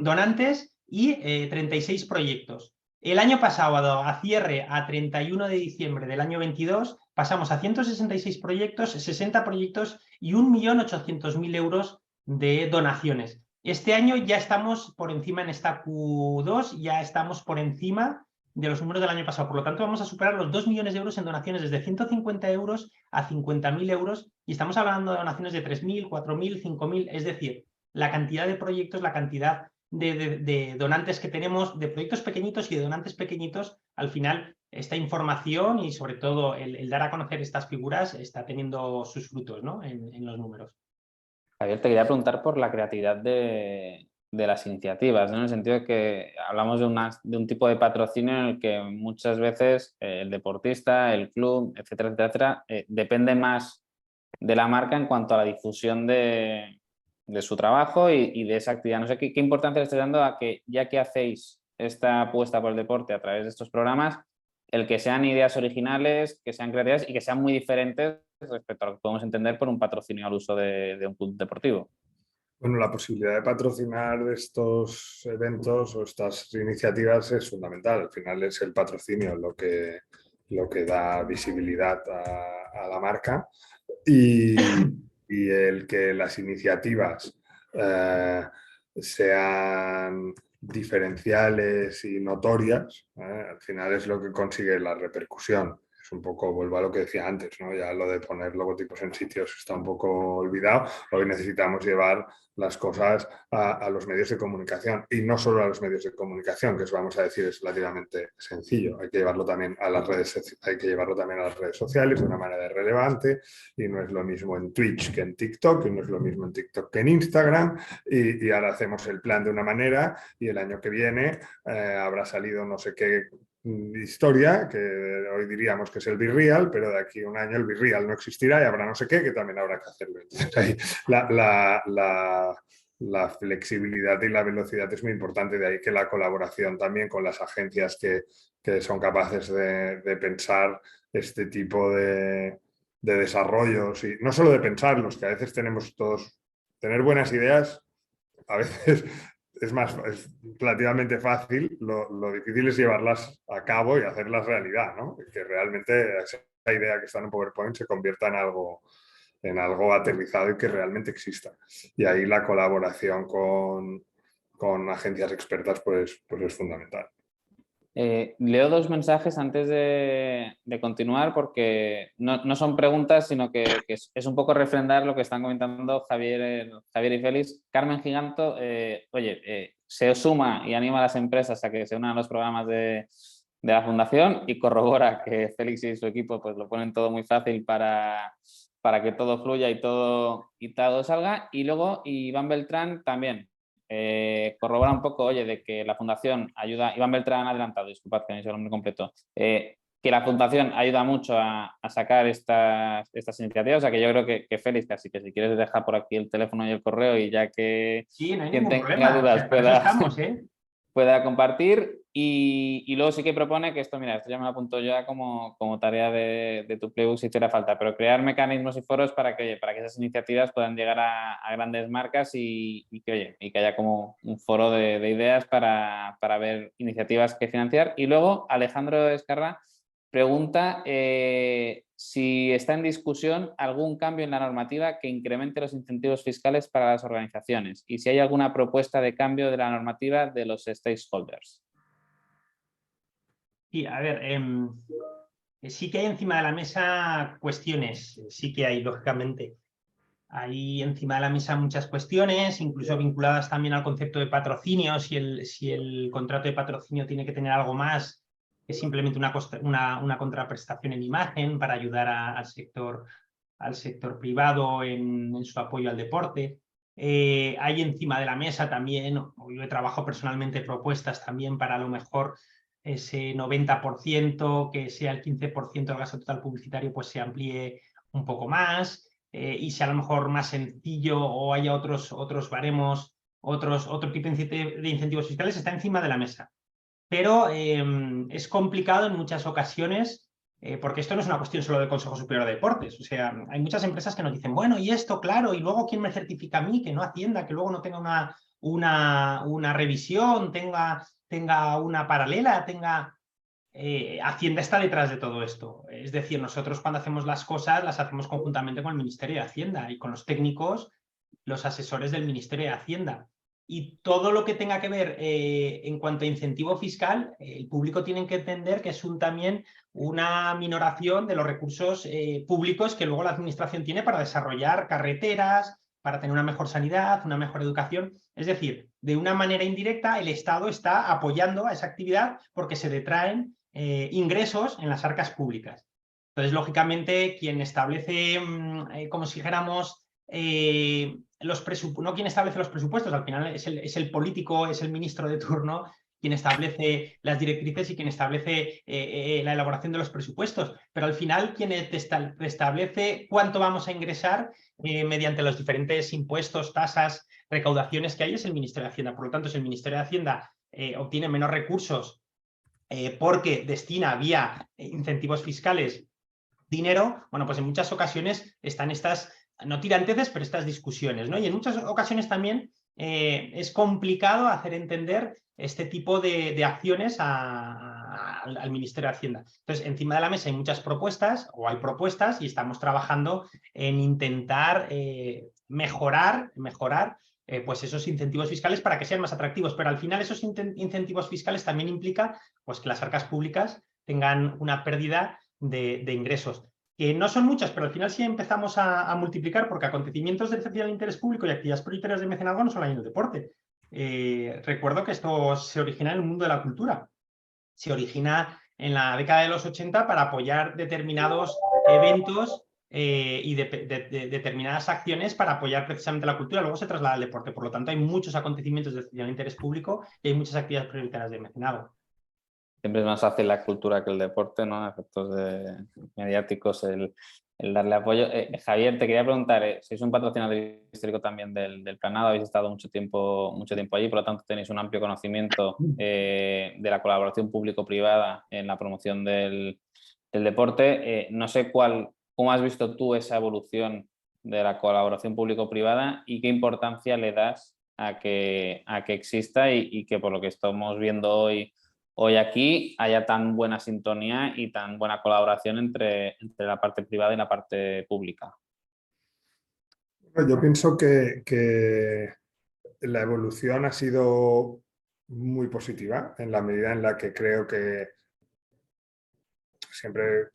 donantes y 36 proyectos. El año pasado, a cierre, a 31 de diciembre del año 22, pasamos a 166 proyectos, 60 proyectos y 1.800.000 euros de donaciones. Este año ya estamos por encima en esta Q2, ya estamos por encima de los números del año pasado. Por lo tanto, vamos a superar los 2 millones de euros en donaciones, desde 150 euros a 50.000 euros, y estamos hablando de donaciones de 3.000, 4.000, 5.000, es decir, la cantidad de proyectos, la cantidad de donantes que tenemos, de proyectos pequeñitos y de donantes pequeñitos, al final esta información y sobre todo el dar a conocer estas figuras está teniendo sus frutos, ¿no? en los números. Javier, te quería preguntar por la creatividad de las iniciativas, ¿no? En el sentido de que hablamos de un tipo de patrocinio en el que muchas veces el deportista, el club, etcétera, etcétera, depende más de la marca en cuanto a la difusión de su trabajo y de esa actividad. No sé qué importancia le estáis dando a que, ya que hacéis esta apuesta por el deporte a través de estos programas, el que sean ideas originales, que sean creativas y que sean muy diferentes respecto a lo que podemos entender por un patrocinio al uso de un club deportivo. Bueno, la posibilidad de patrocinar estos eventos o estas iniciativas es fundamental. Al final es el patrocinio lo que da visibilidad a la marca y el que las iniciativas sean diferenciales y notorias, al final es lo que consigue la repercusión. Es un poco, vuelvo a lo que decía antes, ¿no? Ya lo de poner logotipos en sitios está un poco olvidado. Hoy necesitamos llevar las cosas a los medios de comunicación y no solo a los medios de comunicación, que os vamos a decir es relativamente sencillo. Hay que llevarlo también a las redes sociales de una manera relevante, y no es lo mismo en Twitch que en TikTok, y no es lo mismo en TikTok que en Instagram, y ahora hacemos el plan de una manera y el año que viene habrá salido no sé qué historia, que hoy diríamos que es el Virreal, pero de aquí a un año el Virreal no existirá y habrá no sé qué, que también habrá que hacerlo. Entonces, ahí la flexibilidad y la velocidad es muy importante, de ahí que la colaboración también con las agencias que son capaces de pensar este tipo de desarrollos, y no solo de pensarlos, que a veces tenemos todos, tener buenas ideas, a veces es relativamente fácil, lo difícil es llevarlas a cabo y hacerlas realidad, ¿no? Que realmente esa idea que está en un PowerPoint se convierta en en algo aterrizado y que realmente exista. Y ahí la colaboración con agencias expertas pues es fundamental. Leo dos mensajes antes de continuar porque no son preguntas, sino que es un poco refrendar lo que están comentando Javier y Félix. Carmen Giganto, se suma y anima a las empresas a que se unan a los programas de la Fundación y corrobora que Félix y su equipo pues lo ponen todo muy fácil para que todo fluya y todo salga. Y luego Iván Beltrán también. Corrobora un poco, de que la Fundación ayuda, Iván Beltrán adelantado, disculpad que no es el nombre completo, que la Fundación ayuda mucho a sacar estas iniciativas, o sea que yo creo que Félix, casi que si quieres dejar por aquí el teléfono y el correo y ya que Sí, no hay quien ningún tenga problema. dudas Para eso estamos, ¿eh? pueda compartir y luego sí que propone que esto ya me lo apunto ya como tarea de tu playbook si hiciera falta, pero crear mecanismos y foros para que esas iniciativas puedan llegar a grandes marcas y que haya como un foro de ideas para ver iniciativas que financiar. Y luego Alejandro Escarra pregunta si está en discusión algún cambio en la normativa que incremente los incentivos fiscales para las organizaciones y si hay alguna propuesta de cambio de la normativa de los stakeholders. Sí, a ver, sí que hay encima de la mesa cuestiones, sí que hay, lógicamente. Hay encima de la mesa muchas cuestiones, incluso vinculadas también al concepto de patrocinio, si el contrato de patrocinio tiene que tener algo más que simplemente una contraprestación en imagen para ayudar al sector privado en su apoyo al deporte. Hay encima de la mesa también, yo trabajo personalmente propuestas también para a lo mejor ese 90%, que sea el 15% del gasto total publicitario, pues se amplíe un poco más y sea a lo mejor más sencillo o haya otros baremos, otro tipo de incentivos fiscales, está encima de la mesa. Pero es complicado en muchas ocasiones porque esto no es una cuestión solo del Consejo Superior de Deportes. O sea, hay muchas empresas que nos dicen, bueno, y esto, claro, y luego ¿quién me certifica a mí? Que no Hacienda, que luego no tenga una revisión, tenga una paralela, Hacienda está detrás de todo esto. Es decir, nosotros cuando hacemos las cosas las hacemos conjuntamente con el Ministerio de Hacienda y con los técnicos, los asesores del Ministerio de Hacienda. Y todo lo que tenga que ver en cuanto a incentivo fiscal, el público tiene que entender que es también una minoración de los recursos públicos que luego la administración tiene para desarrollar carreteras, para tener una mejor sanidad, una mejor educación. Es decir, de una manera indirecta el Estado está apoyando a esa actividad porque se detraen ingresos en las arcas públicas. Entonces, lógicamente, quien establece, como si dijéramos, no quien establece los presupuestos, al final es el político, es el ministro de turno quien establece las directrices y quien establece la elaboración de los presupuestos, pero al final quien te establece cuánto vamos a ingresar mediante los diferentes impuestos, tasas, recaudaciones que hay es el Ministerio de Hacienda. Por lo tanto, si el Ministerio de Hacienda obtiene menos recursos porque destina vía incentivos fiscales dinero, bueno, pues en muchas ocasiones están estas, no tiranteces, pero estas discusiones, ¿no? Y en muchas ocasiones también es complicado hacer entender este tipo de acciones al Ministerio de Hacienda. Entonces, encima de la mesa hay muchas propuestas, o hay propuestas, y estamos trabajando en intentar mejorar pues esos incentivos fiscales para que sean más atractivos, pero al final esos incentivos fiscales también implica pues, que las arcas públicas tengan una pérdida de ingresos, que no son muchas, pero al final sí empezamos a multiplicar, porque acontecimientos de especial interés público y actividades prioritarias de mecenazgo no solo hay en el deporte. Recuerdo que esto se origina en el mundo de la cultura. Se origina en la década de los 80 para apoyar determinados eventos y determinadas acciones para apoyar precisamente la cultura. Luego se traslada al deporte. Por lo tanto, hay muchos acontecimientos de especial interés público y hay muchas actividades prioritarias de mecenazgo. Siempre es más fácil la cultura que el deporte, ¿no? A efectos mediáticos, el darle apoyo. Javier, te quería preguntar, sois un patrocinador histórico también del Planado, habéis estado mucho tiempo allí, por lo tanto tenéis un amplio conocimiento de la colaboración público-privada en la promoción del deporte. No sé cómo has visto tú esa evolución de la colaboración público-privada y qué importancia le das a que exista y que por lo que estamos viendo hoy aquí haya tan buena sintonía y tan buena colaboración entre la parte privada y la parte pública. Yo pienso que la evolución ha sido muy positiva en la medida en la que creo que siempre,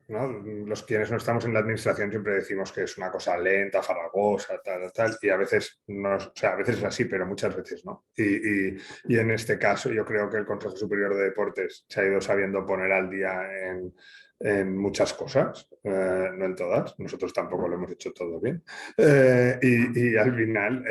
¿no? Los quienes no estamos en la administración siempre decimos que es una cosa lenta, farragosa, tal, y a veces no, o sea, a veces es así, pero muchas veces no. Y en este caso yo creo que el Consejo Superior de Deportes se ha ido sabiendo poner al día en muchas cosas, no en todas, nosotros tampoco lo hemos hecho todo bien. Y al final,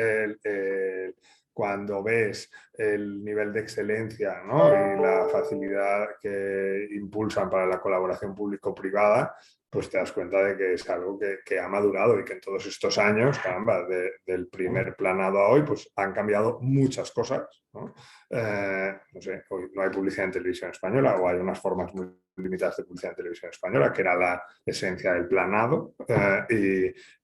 cuando ves el nivel de excelencia, ¿no? Y la facilidad que impulsan para la colaboración público-privada, pues te das cuenta de que es algo que ha madurado y que en todos estos años, caramba, del primer planado a hoy, pues han cambiado muchas cosas, ¿no? No sé, hoy no hay publicidad en televisión española o hay unas formas muy limitadas de publicidad en televisión española, que era la esencia del planado,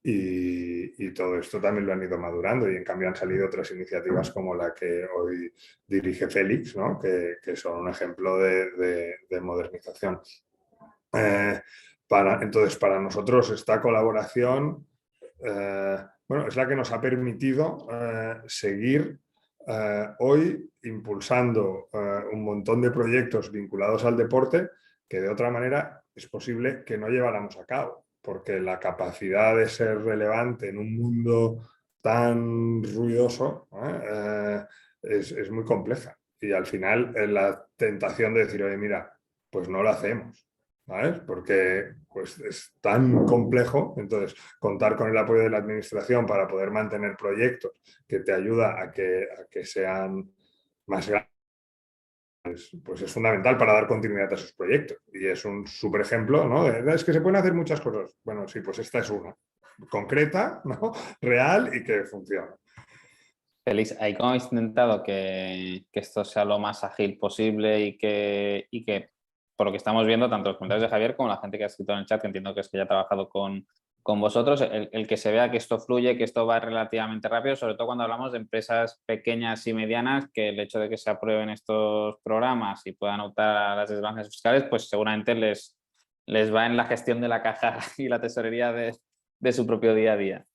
y todo esto también lo han ido madurando y en cambio han salido otras iniciativas como la que hoy dirige Félix, ¿no? que son un ejemplo de modernización. Entonces, para nosotros esta colaboración bueno, es la que nos ha permitido seguir hoy impulsando un montón de proyectos vinculados al deporte que de otra manera es posible que no lleváramos a cabo, porque la capacidad de ser relevante en un mundo tan ruidoso es muy compleja. Y al final la tentación de decir, oye, mira, pues no lo hacemos, ¿sabes? Porque pues, es tan complejo, entonces contar con el apoyo de la administración para poder mantener proyectos que te ayuda a que sean más grandes, pues es fundamental para dar continuidad a esos proyectos. Y es un súper ejemplo, ¿no? Es que se pueden hacer muchas cosas. Bueno, sí, pues esta es una concreta, ¿no? Real y que funciona. Félix, ahí como habéis intentado que esto sea lo más ágil posible y que, por lo que estamos viendo, tanto los comentarios de Javier como la gente que ha escrito en el chat, que entiendo que es que ya ha trabajado con vosotros, el que se vea que esto fluye, que esto va relativamente rápido, sobre todo cuando hablamos de empresas pequeñas y medianas, que el hecho de que se aprueben estos programas y puedan optar a las desgracias fiscales, pues seguramente les va en la gestión de la caja y la tesorería de su propio día a día.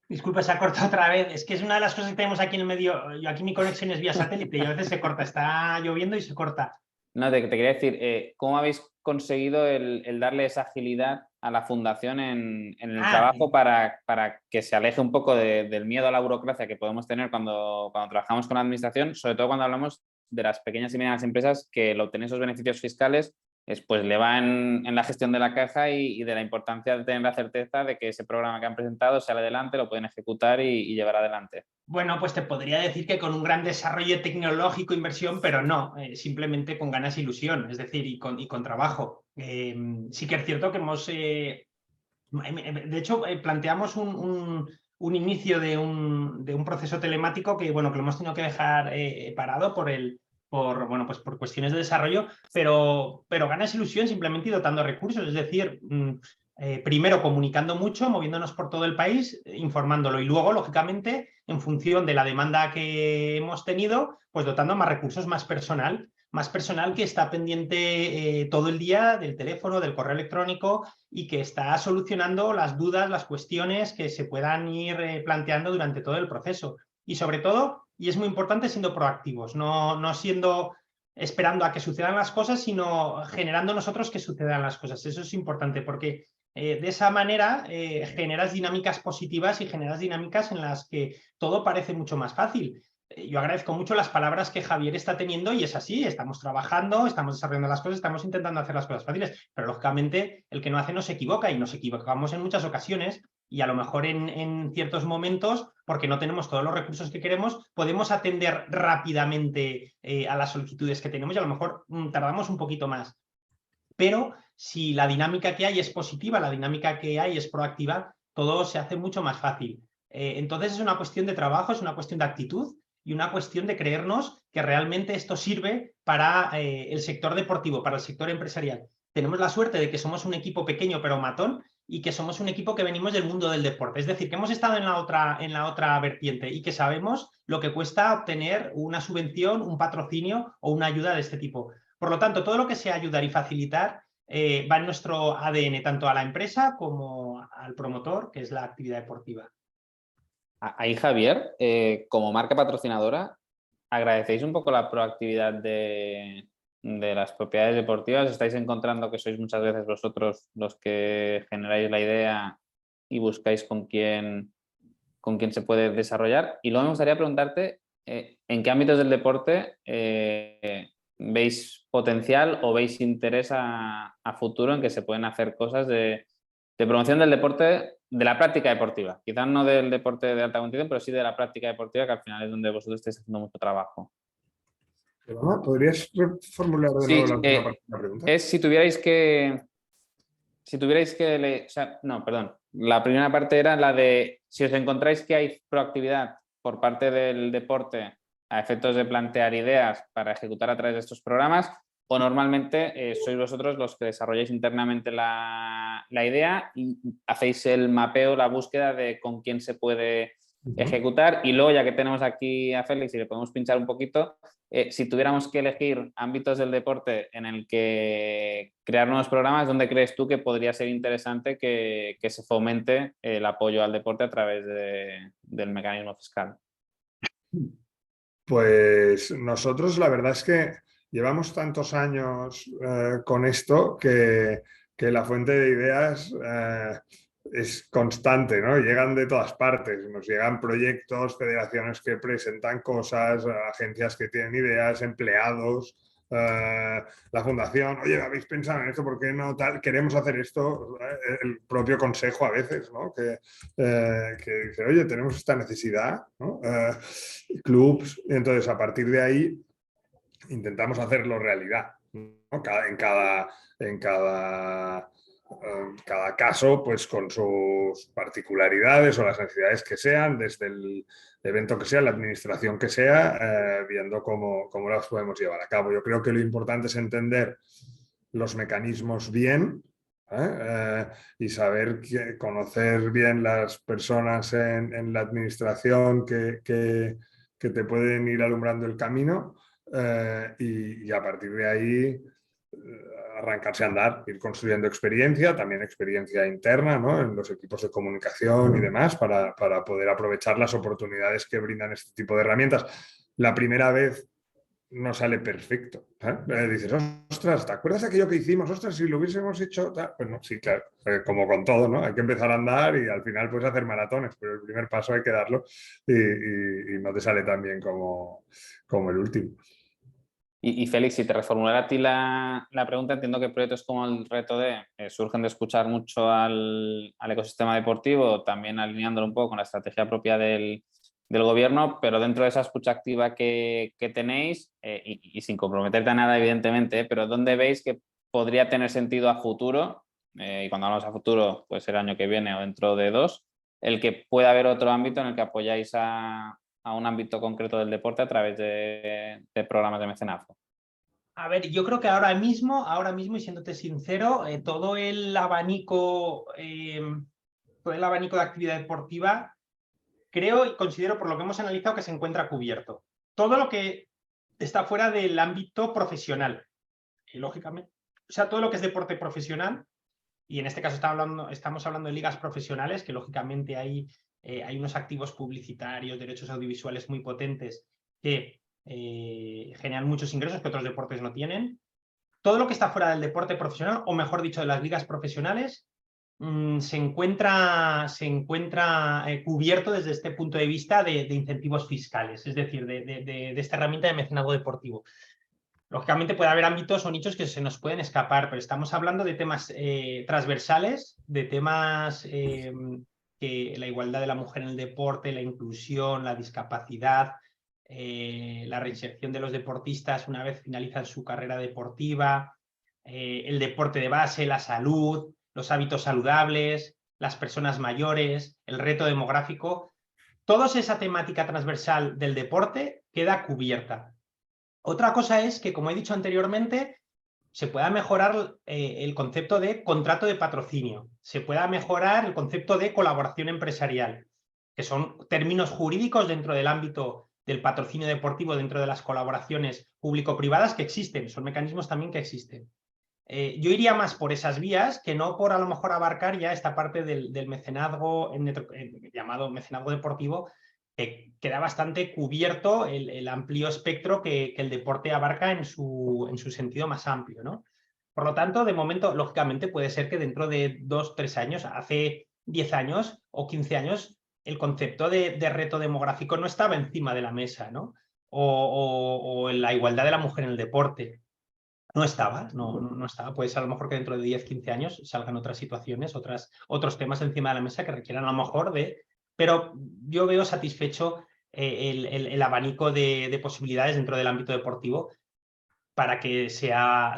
Disculpa, se ha cortado otra vez. Es que es una de las cosas que tenemos aquí en el medio. Yo aquí mi conexión es vía satélite y a veces se corta. Está lloviendo y se corta. No, te quería decir, ¿cómo habéis conseguido el darle esa agilidad a la fundación en el trabajo para que se aleje un poco del miedo a la burocracia que podemos tener cuando trabajamos con la administración, sobre todo cuando hablamos de las pequeñas y medianas empresas que el obtener esos beneficios fiscales pues le va en la gestión de la caja y de la importancia de tener la certeza de que ese programa que han presentado sale adelante, lo pueden ejecutar y llevar adelante? Bueno, pues te podría decir que con un gran desarrollo tecnológico, inversión, pero no, simplemente con ganas e ilusión, es decir, y con trabajo. Sí que es cierto que hemos, de hecho, planteamos un inicio de un proceso telemático que, bueno, que lo hemos tenido que dejar parado por cuestiones de desarrollo, pero ganas e ilusión simplemente y dotando recursos, es decir, primero comunicando mucho, moviéndonos por todo el país, informándolo y luego, lógicamente, en función de la demanda que hemos tenido, pues dotando más recursos, más personal que está pendiente todo el día del teléfono, del correo electrónico y que está solucionando las dudas, las cuestiones que se puedan ir planteando durante todo el proceso. Y sobre todo, y es muy importante, siendo proactivos, no siendo esperando a que sucedan las cosas, sino generando nosotros que sucedan las cosas. Eso es importante porque de esa manera generas dinámicas positivas y generas dinámicas en las que todo parece mucho más fácil. Yo agradezco mucho las palabras que Javier está teniendo y es así, estamos trabajando, estamos desarrollando las cosas, estamos intentando hacer las cosas fáciles, pero lógicamente el que no hace no se equivoca y nos equivocamos en muchas ocasiones y a lo mejor en ciertos momentos, porque no tenemos todos los recursos que queremos, podemos atender rápidamente a las solicitudes que tenemos y a lo mejor tardamos un poquito más. Pero si la dinámica que hay es positiva, la dinámica que hay es proactiva, todo se hace mucho más fácil. Entonces es una cuestión de trabajo, es una cuestión de actitud y una cuestión de creernos que realmente esto sirve para el sector deportivo, para el sector empresarial. Tenemos la suerte de que somos un equipo pequeño pero matón y que somos un equipo que venimos del mundo del deporte. Es decir, que hemos estado en la otra vertiente y que sabemos lo que cuesta obtener una subvención, un patrocinio o una ayuda de este tipo. Por lo tanto, todo lo que sea ayudar y facilitar va en nuestro ADN, tanto a la empresa como al promotor, que es la actividad deportiva. Ahí, Javier, como marca patrocinadora, ¿agradecéis un poco la proactividad de las propiedades deportivas? ¿Estáis encontrando que sois muchas veces vosotros los que generáis la idea y buscáis con quién se puede desarrollar? Y luego me gustaría preguntarte, ¿en qué ámbitos del deporte veis potencial o veis interés a futuro en que se pueden hacer cosas de promoción del deporte, de la práctica deportiva? Quizás no del deporte de alta competición, pero sí de la práctica deportiva, que al final es donde vosotros estáis haciendo mucho trabajo. Perdona, ¿podrías reformular de nuevo la última parte de la pregunta? Es si tuvierais que... o sea, no, perdón. La primera parte era la de si os encontráis que hay proactividad por parte del deporte a efectos de plantear ideas para ejecutar a través de estos programas, o normalmente sois vosotros los que desarrolláis internamente la idea y hacéis el mapeo, la búsqueda de con quién se puede ejecutar. Y luego, ya que tenemos aquí a Félix y le podemos pinchar un poquito, si tuviéramos que elegir ámbitos del deporte en el que crear nuevos programas, ¿dónde crees tú que podría ser interesante que se fomente el apoyo al deporte a través del mecanismo fiscal? Pues nosotros la verdad es que llevamos tantos años con esto que la fuente de ideas es constante, ¿no? Llegan de todas partes, nos llegan proyectos, federaciones que presentan cosas, agencias que tienen ideas, empleados, la fundación, oye, ¿habéis pensado en esto? ¿Por qué no tal? Queremos hacer esto, el propio consejo a veces, ¿no? Que dice, oye, tenemos esta necesidad, ¿no? Clubs, entonces a partir de ahí intentamos hacerlo realidad, ¿no? En cada caso, pues con sus particularidades o las necesidades que sean, desde el evento que sea, la administración que sea, viendo cómo las podemos llevar a cabo. Yo creo que lo importante es entender los mecanismos bien, y saber conocer bien las personas en la administración que te pueden ir alumbrando el camino, y a partir de ahí arrancarse a andar, ir construyendo experiencia, también experiencia interna, ¿no? En los equipos de comunicación y demás, para poder aprovechar las oportunidades que brindan este tipo de herramientas. La primera vez no sale perfecto. Dices, ostras, ¿te acuerdas de aquello que hicimos? Ostras, si lo hubiésemos hecho... Pues no, sí, claro, como con todo, ¿no? Hay que empezar a andar y al final puedes hacer maratones, pero el primer paso hay que darlo y no te sale tan bien como el último. Y Félix, si te reformulara a ti la pregunta, entiendo que proyectos como el Reto D surgen de escuchar mucho al ecosistema deportivo, también alineándolo un poco con la estrategia propia del gobierno, pero dentro de esa escucha activa que tenéis, y sin comprometerte a nada, evidentemente, pero ¿dónde veis que podría tener sentido a futuro? Y cuando hablamos a futuro, puede ser el año que viene o dentro de 2, el que pueda haber otro ámbito en el que apoyáis a un ámbito concreto del deporte a través de programas de mecenazgo. A ver, yo creo que ahora mismo, y siéndote sincero, todo el abanico de actividad deportiva, creo y considero, por lo que hemos analizado, que se encuentra cubierto. Todo lo que está fuera del ámbito profesional, y lógicamente, o sea, todo lo que es deporte profesional, y en este caso estamos hablando de ligas profesionales, que lógicamente hay unos activos publicitarios, derechos audiovisuales muy potentes que generan muchos ingresos que otros deportes no tienen. Todo lo que está fuera del deporte profesional, o mejor dicho, de las ligas profesionales, se encuentra cubierto desde este punto de vista de incentivos fiscales, es decir, de esta herramienta de mecenazgo deportivo. Lógicamente puede haber ámbitos o nichos que se nos pueden escapar, pero estamos hablando de temas transversales, de temas que la igualdad de la mujer en el deporte, la inclusión, la discapacidad, la reinserción de los deportistas una vez finalizan su carrera deportiva, el deporte de base, la salud, los hábitos saludables, las personas mayores, el reto demográfico. Toda esa temática transversal del deporte queda cubierta. Otra cosa es que, como he dicho anteriormente, se pueda mejorar el concepto de contrato de patrocinio, se pueda mejorar el concepto de colaboración empresarial, que son términos jurídicos dentro del ámbito del patrocinio deportivo, dentro de las colaboraciones público-privadas que existen, son mecanismos también que existen. yo iría más por esas vías que no por a lo mejor abarcar ya esta parte del mecenazgo, llamado mecenazgo deportivo, que queda bastante cubierto el amplio espectro que el deporte abarca en su sentido más amplio, ¿no? Por lo tanto, de momento, lógicamente, puede ser que dentro de 2 o 3 años, hace 10 años o 15 años, el concepto de reto demográfico no estaba encima de la mesa, ¿no? O la igualdad de la mujer en el deporte. No estaba, no estaba. Puede ser a lo mejor que dentro de 10, 15 años salgan otras situaciones, otros temas encima de la mesa que requieran a lo mejor de... Pero yo veo satisfecho el abanico de posibilidades dentro del ámbito deportivo para que sea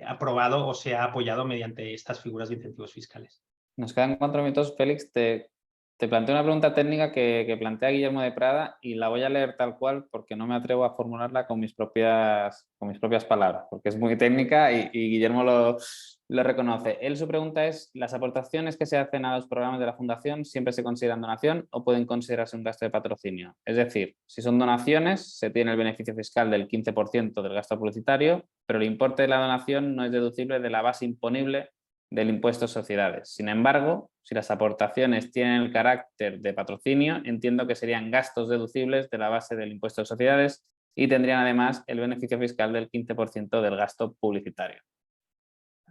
aprobado o sea apoyado mediante estas figuras de incentivos fiscales. Nos quedan 4 minutos, Félix. Te planteo una pregunta técnica que plantea Guillermo de Prada y la voy a leer tal cual porque no me atrevo a formularla con mis propias palabras, porque es muy técnica y Guillermo lo reconoce. Su pregunta es: ¿las aportaciones que se hacen a los programas de la Fundación siempre se consideran donación o pueden considerarse un gasto de patrocinio? Es decir, si son donaciones, se tiene el beneficio fiscal del 15% del gasto publicitario, pero el importe de la donación no es deducible de la base imponible del impuesto a sociedades. Sin embargo, si las aportaciones tienen el carácter de patrocinio, entiendo que serían gastos deducibles de la base del impuesto a sociedades y tendrían además el beneficio fiscal del 15% del gasto publicitario.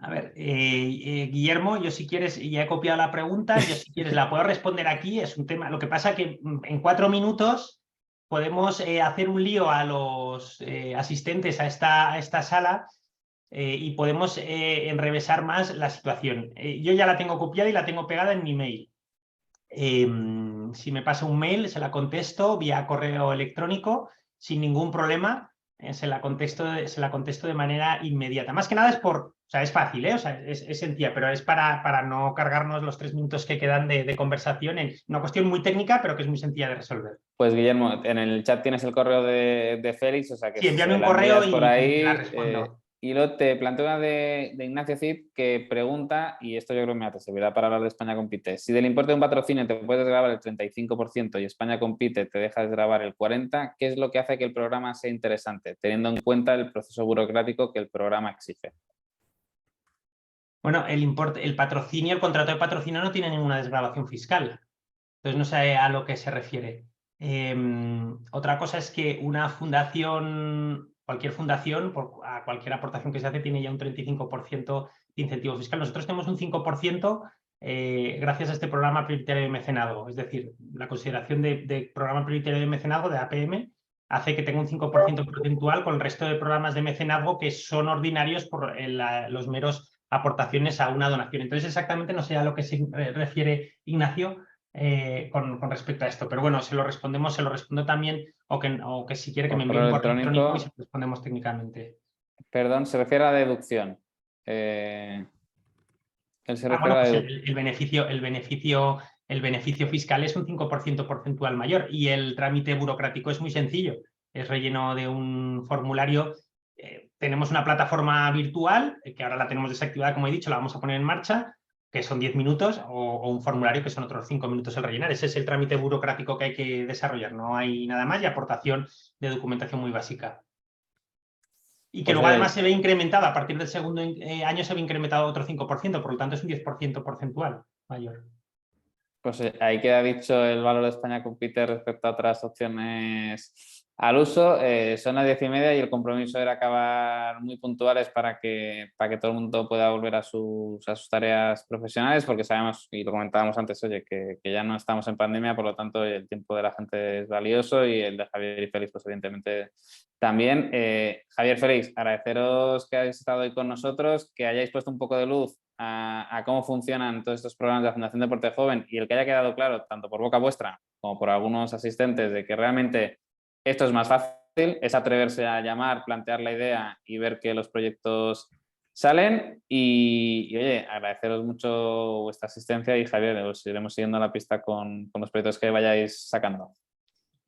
A ver, Guillermo, yo si quieres, ya he copiado la pregunta, yo si quieres la puedo responder aquí, es un tema, lo que pasa que en 4 minutos podemos hacer un lío a los asistentes a esta sala y podemos enrevesar más la situación. Yo ya la tengo copiada y la tengo pegada en mi mail. Si me pasa un mail, se la contesto vía correo electrónico sin ningún problema. Se la contesto de manera inmediata. Más que nada o sea, es fácil, o sea, es sencilla, pero es para no cargarnos los 3 minutos que quedan de conversación en una cuestión muy técnica, pero que es muy sencilla de resolver. Pues Guillermo, en el chat tienes el correo de Félix, o sea que sí, envíame si un la correo envías por ahí, la respondo. y luego te planteo una de Ignacio Cid que pregunta, y esto yo creo que te servirá para hablar de España Compite: si del importe de un patrocinio te puedes desgravar el 35% y España Compite te deja desgravar el 40%, ¿qué es lo que hace que el programa sea interesante, teniendo en cuenta el proceso burocrático que el programa exige? Bueno, el patrocinio, el contrato de patrocinio no tiene ninguna desgravación fiscal. Entonces no sé a lo que se refiere. Otra cosa es que una fundación, cualquier fundación, a cualquier aportación que se hace, tiene ya un 35% de incentivo fiscal. Nosotros tenemos un 5% gracias a este programa prioritario de mecenazgo. Es decir, la consideración de programa prioritario de mecenazgo, de APM, hace que tenga un 5% porcentual con el resto de programas de mecenazgo que son ordinarios por los meros aportaciones a una donación. Entonces, exactamente no sé a lo que se refiere Ignacio con respecto a esto. Pero bueno, se lo respondo también, o que si quiere que me envíe un correo electrónico y se lo respondemos técnicamente. Perdón, se refiere a la deducción. Él se refiere Bueno, a pues la deducción. el beneficio fiscal es un 5% porcentual mayor y el trámite burocrático es muy sencillo. Es relleno de un formulario. Tenemos una plataforma virtual que ahora la tenemos desactivada, como he dicho, la vamos a poner en marcha, que son 10 minutos, o un formulario que son otros 5 minutos el rellenar. Ese es el trámite burocrático que hay que desarrollar. No hay nada más y aportación de documentación muy básica. Y que Pues luego además se ve incrementado, a partir del segundo año se ve incrementado otro 5%, por lo tanto es un 10% porcentual mayor. Pues ahí queda dicho el valor de España Compite respecto a otras opciones al uso. Son las 10:30 y el compromiso era acabar muy puntuales para que todo el mundo pueda volver a sus tareas profesionales, porque sabemos, y lo comentábamos antes, oye, que ya no estamos en pandemia, por lo tanto el tiempo de la gente es valioso y el de Javier y Félix, pues evidentemente también. Javier, Félix, agradeceros que hayáis estado hoy con nosotros, que hayáis puesto un poco de luz a cómo funcionan todos estos programas de la Fundación Deporte Joven y el que haya quedado claro, tanto por boca vuestra como por algunos asistentes, de que realmente esto es más fácil, es atreverse a llamar, plantear la idea y ver que los proyectos salen. Y oye, agradeceros mucho vuestra asistencia y Javier, os iremos siguiendo la pista con los proyectos que vayáis sacando.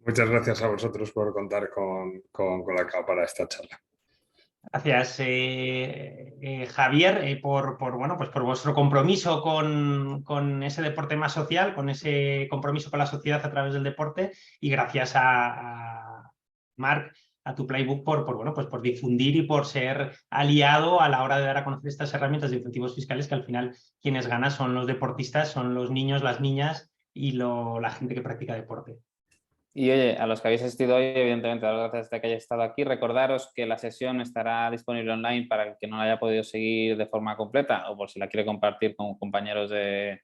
Muchas gracias a vosotros por contar con Colacao para esta charla. Gracias, Javier, por vuestro compromiso con ese deporte más social, con ese compromiso con la sociedad a través del deporte, y gracias a Marc a tu Playbook bueno, pues por difundir y por ser aliado a la hora de dar a conocer estas herramientas de incentivos fiscales, que al final quienes ganan son los deportistas, son los niños, las niñas y la gente que practica deporte. Y oye, a los que habéis asistido hoy, evidentemente, a las gracias de que hayáis estado aquí. Recordaros que la sesión estará disponible online para el que no la haya podido seguir de forma completa o por si la quiere compartir con compañeros de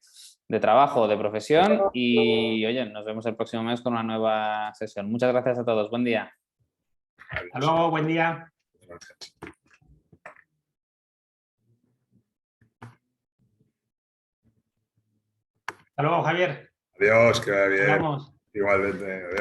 trabajo o de profesión. Y oye, nos vemos el próximo mes con una nueva sesión. Muchas gracias a todos. Buen día. Hasta luego, buen día. Gracias. Hasta luego, Javier. Adiós, que vaya bien. Hablamos. Igualmente. Adiós.